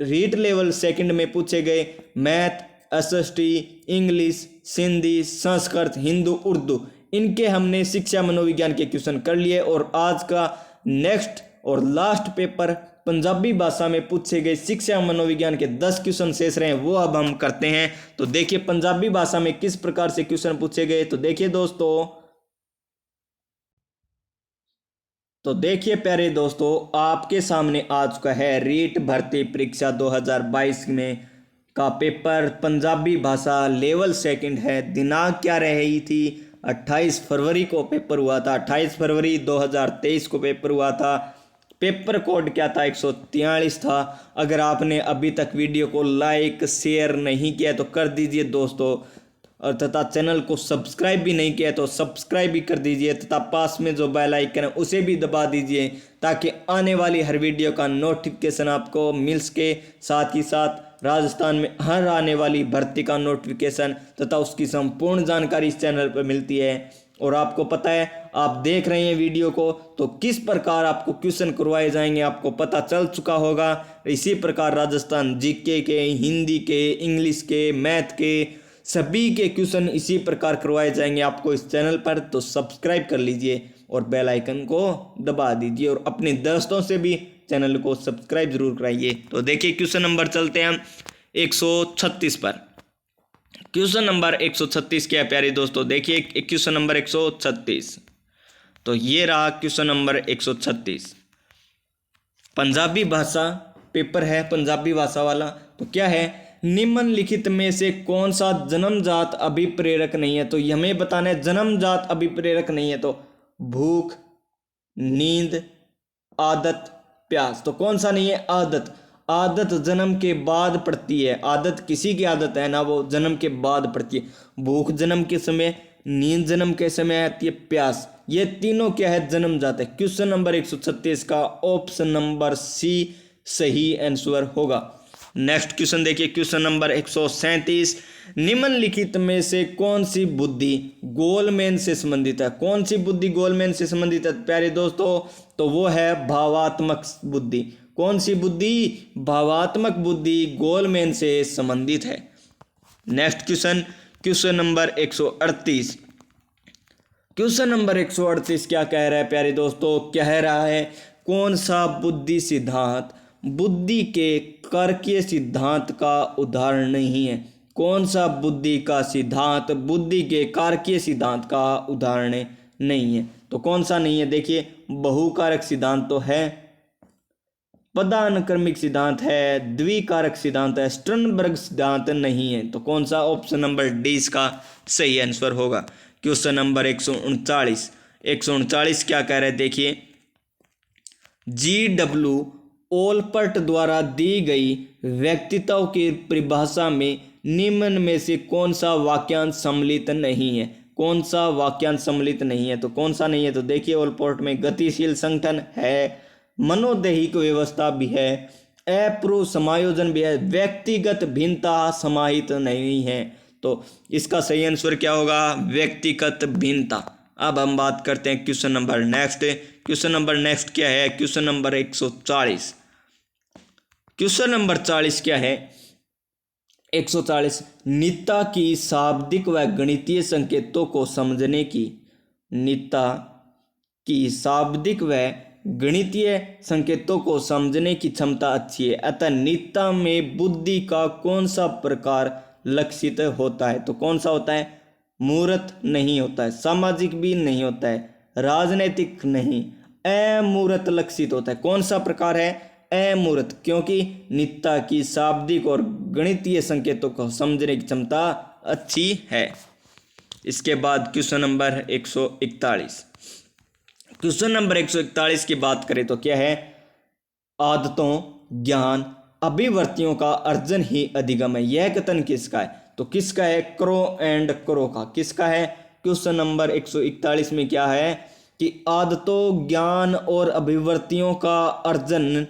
रीट लेवल सेकंड में पूछे गए math, SST, English, Sindhi, Sanskrit, Hindu, Urdu, इनके हमने शिक्षा मनोविज्ञान के क्वेश्चन कर लिए। और आज का नेक्स्ट और लास्ट पेपर पंजाबी भाषा में पूछे गए शिक्षा मनोविज्ञान के 10 क्वेश्चन शेष रहे हैं, वो अब हम करते हैं। तो देखिए पंजाबी भाषा में किस प्रकार से क्वेश्चन पूछे गए। तो देखिए दोस्तों, तो देखिए प्यारे दोस्तों, आपके सामने आ चुका है रीट भर्ती परीक्षा 2022 में का पेपर पंजाबी भाषा लेवल सेकंड है। दिनांक क्या रही थी, 28 फरवरी को पेपर हुआ था। 28 फरवरी 2023 को पेपर हुआ था। पेपर कोड क्या था, 143 था। अगर आपने अभी तक वीडियो को लाइक शेयर नहीं किया तो कर दीजिए दोस्तों, और तथा चैनल को सब्सक्राइब भी नहीं किया तो सब्सक्राइब भी कर दीजिए, तथा पास में जो बेल आइकन है उसे भी दबा दीजिए ताकि आने वाली हर वीडियो का नोटिफिकेशन आपको मिल सके। साथ ही साथ राजस्थान में हर आने वाली भर्ती का नोटिफिकेशन तथा उसकी संपूर्ण जानकारी इस चैनल पर मिलती है। और आपको पता है, आप देख रहे हैं वीडियो को, तो किस प्रकार आपको क्वेश्चन करवाए जाएंगे आपको पता चल चुका होगा। इसी प्रकार राजस्थान जीके के, हिंदी के, इंग्लिश के, मैथ के, सभी के क्वेश्चन इसी प्रकार करवाए जाएंगे आपको इस चैनल पर। तो सब्सक्राइब कर लीजिए और बेल आइकन को दबा दीजिए, और अपने दोस्तों से भी चैनल को सब्सक्राइब जरूर कराइए। तो देखिए क्वेश्चन नंबर चलते हैं हम 136 पर। क्वेश्चन नंबर 136 क्या है प्यारे दोस्तों, देखिए क्वेश्चन नंबर 136। तो ये रहा क्वेश्चन नंबर 136, पंजाबी भाषा पेपर है, पंजाबी भाषा वाला। तो क्या है, निम्नलिखित में से कौन सा जन्मजात अभिप्रेरक नहीं है। तो हमें बताना है जन्मजात अभिप्रेरक नहीं है। तो भूख, नींद, आदत, प्यास। तो कौन सा नहीं है, आदत। आदत जन्म के बाद पड़ती है, आदत किसी की आदत है ना, वो जन्म के बाद पड़ती है। भूख जन्म के समय, नींद जन्म के समय आती है, प्यास, ये तीनों क्या है, जन्मजात है। क्वेश्चन नंबर 136 का ऑप्शन नंबर सी सही आंसर होगा। नेक्स्ट क्वेश्चन देखिए, क्वेश्चन नंबर 137, निम्नलिखित में से कौन सी बुद्धि गोलमेन से संबंधित है। कौन सी बुद्धि गोलमेन से संबंधित है प्यारे दोस्तों, तो वो है भावात्मक बुद्धि। कौन सी बुद्धि, भावात्मक बुद्धि गोलमेन से संबंधित है। Next question, question number 138। Question number 138 क्या कह रहा है प्यारे दोस्तों, कह रहा है कौन सा बुद्धि सिद्धांत बुद्धि के कार्कीय सिद्धांत का उदाहरण नहीं है। कौन सा बुद्धि का सिद्धांत बुद्धि के कार्कीय सिद्धांत का उदाहरण नहीं है। तो कौन सा नहीं है, देखिए बहुकारक सिद्धांत तो है, पदानुक्रमिक सिद्धांत है, द्विकारक सिद्धांत है, स्टर्नबर्ग सिद्धांत नहीं है। तो कौन सा, ऑप्शन नंबर डी इसका सही आंसर होगा। Question number 139। 139 क्या कह रहे हैं, देखिए GW ओलपर्ट द्वारा दी गई व्यक्तित्व की परिभाषा में निम्न में से कौन सा वाक्यांश सम्मिलित नहीं है। कौन सा वाक्यांश सम्मिलित नहीं है, तो कौन सा नहीं है, तो देखिए ओलपर्ट में गतिशील संगठन है, मनोदैहिक व्यवस्था भी है, अपूर्व समायोजन भी है, व्यक्तिगत भिन्नता समाहित नहीं है। तो इसका सही आंसर क्या होगा, व्यक्तिगत भिन्नता। अब हम बात करते हैं question number next. Question number next क्या है, क्वेश्चन नंबर 140। क्वेश्चन नंबर 40 क्या है, 140, नित्ता की शाब्दिक व गणितीय संकेतों को समझने की, नित्ता की शाब्दिक व गणितीय संकेतों को समझने की क्षमता अच्छी है, अतः नित्ता में बुद्धि का कौन सा प्रकार लक्षित होता है। तो कौन सा होता है, मूर्त नहीं होता है, सामाजिक भी नहीं होता है, राजनैतिक नहीं, अमूर्त लक्षित होता है। कौन सा प्रकार है, अमूर्त, क्योंकि नित्ता की शाब्दिक और गणितीय संकेतों को समझने की क्षमता अच्छी है। इसके बाद क्वेश्चन नंबर 141। क्वेश्चन नंबर 141 की बात करें तो क्या है, आदतों, ज्ञान, अभिवर्तियों का अर्जन ही अधिगम है। यह कथन किसका है? तो किसका है? क्रो एंड क्रो का। किसका है? क्वेश्चन नंबर 141 में क्या है कि आदतों, ज्ञान और अभिवर्तियों का अर्जन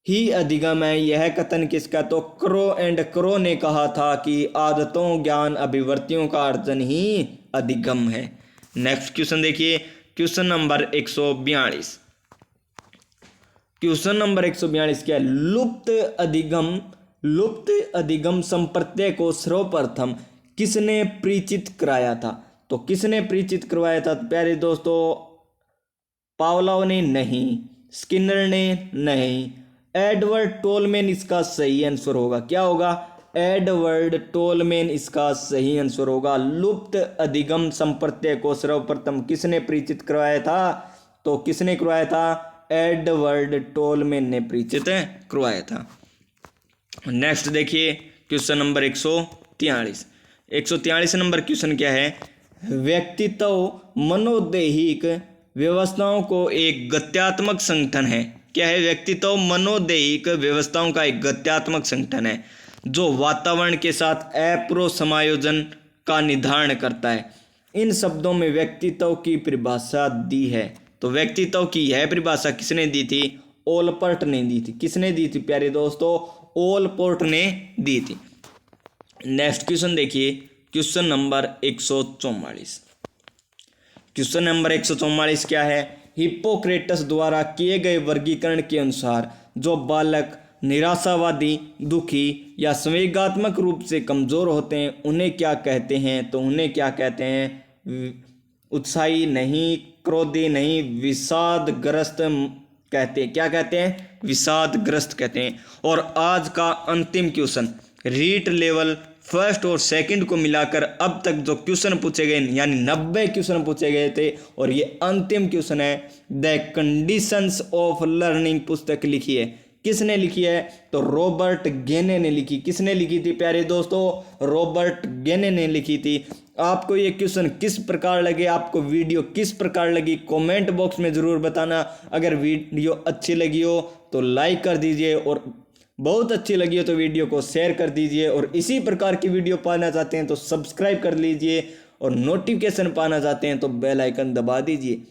ही अधिगम है। यह कथन किसका? तो क्रो एंड क्रो ने कहा था कि आदतों, ज्ञान, अभिवर्तियों का अर्जन ही अधिगम है। नेक्स्ट क्वेश्चन देखिए, क्वेश्चन नंबर 142। क्वेश्चन नंबर 142 क्या है? लुप्त अधिगम संप्रत्यय को सर्वप्रथम किसने परिचित कराया था? तो किसने परिचित करवाया था प्यारे दोस्तों? पावलोव ने नहीं, स्किनर ने नहीं, एडवर्ड टोलमैन इसका सही आंसर होगा। क्या होगा? एडवर्ड टोलमैन इसका सही आंसर होगा। लुप्त अधिगम संप्रत्यय को सर्वप्रथम किसने परिचित करवाया था? तो किसने करवाया था? एडवर्ड टोलमैन ने परिचित करवाया था। नेक्स्ट देखिए, क्वेश्चन नंबर 143। 143 नंबर क्वेश्चन क्या है? व्यक्तित्व मनोदैहिक व्यवस्थाओं को एक गत्यात्मक संगठन है। क्या है? व्यक्तित्व मनोदैहिक व्यवस्थाओं का एक गत्यात्मक संगठन है जो वातावरण के साथ अपूर्व समायोजन का निर्धारण करता है। इन शब्दों में व्यक्तित्व की परिभाषा दी है। तो व्यक्तित्व की यह परिभाषा किसने दी थी? ओलपर्ट ने दी थी। किसने दी थी प्यारे दोस्तों? ओलपोर्ट ने दी थी। नेक्स्ट क्वेश्चन देखिए, क्वेश्चन नंबर 144। क्वेश्चन नंबर 144 क्या है? हिप्पोक्रेटस द्वारा किए गए वर्गीकरण के अनुसार जो बालक निराशावादी, दुखी या संवेगात्मक रूप से कमजोर होते हैं उन्हें क्या कहते हैं? तो उन्हें क्या कहते हैं? उत्साही नहीं, क्रोधी नहीं, विषादग्रस्त कहते हैं। क्या कहते हैं? विषादग्रस्त कहते हैं। और आज का अंतिम क्वेश्चन, रीट लेवल फर्स्ट और सेकंड को मिलाकर अब तक जो क्वेश्चन पूछे गए यानी 90 क्वेश्चन पूछे गए थे और ये अंतिम क्वेश्चन है। द कंडीशंस ऑफ लर्निंग पुस्तक लिखी है। किसने लिखी है? तो रॉबर्ट गेने ने लिखी। किसने लिखी थी प्यारे दोस्तों? रॉबर्ट गेने ने लिखी थी। आपको ये क्वेश्चन किस प्रकार लगे, आपको वीडियो किस प्रकार लगी, कमेंट बॉक्स में ज़रूर बताना। अगर वीडियो अच्छी लगी हो तो लाइक कर दीजिए और बहुत अच्छी लगी हो तो वीडियो को शेयर कर दीजिए। और इसी प्रकार की वीडियो पाना चाहते हैं तो सब्सक्राइब कर लीजिए और नोटिफिकेशन पाना चाहते हैं तो बेल आइकन दबा दीजिए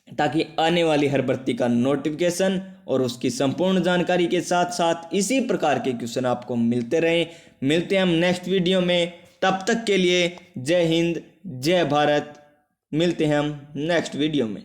ताकि आने वाली हर भर्ती का नोटिफिकेशन और उसकी संपूर्ण जानकारी के साथ साथ इसी प्रकार के क्वेश्चन आपको मिलते रहें। मिलते हैं हम नेक्स्ट वीडियो में। तब तक के लिए जय हिंद, जय भारत। मिलते हैं हम नेक्स्ट वीडियो में।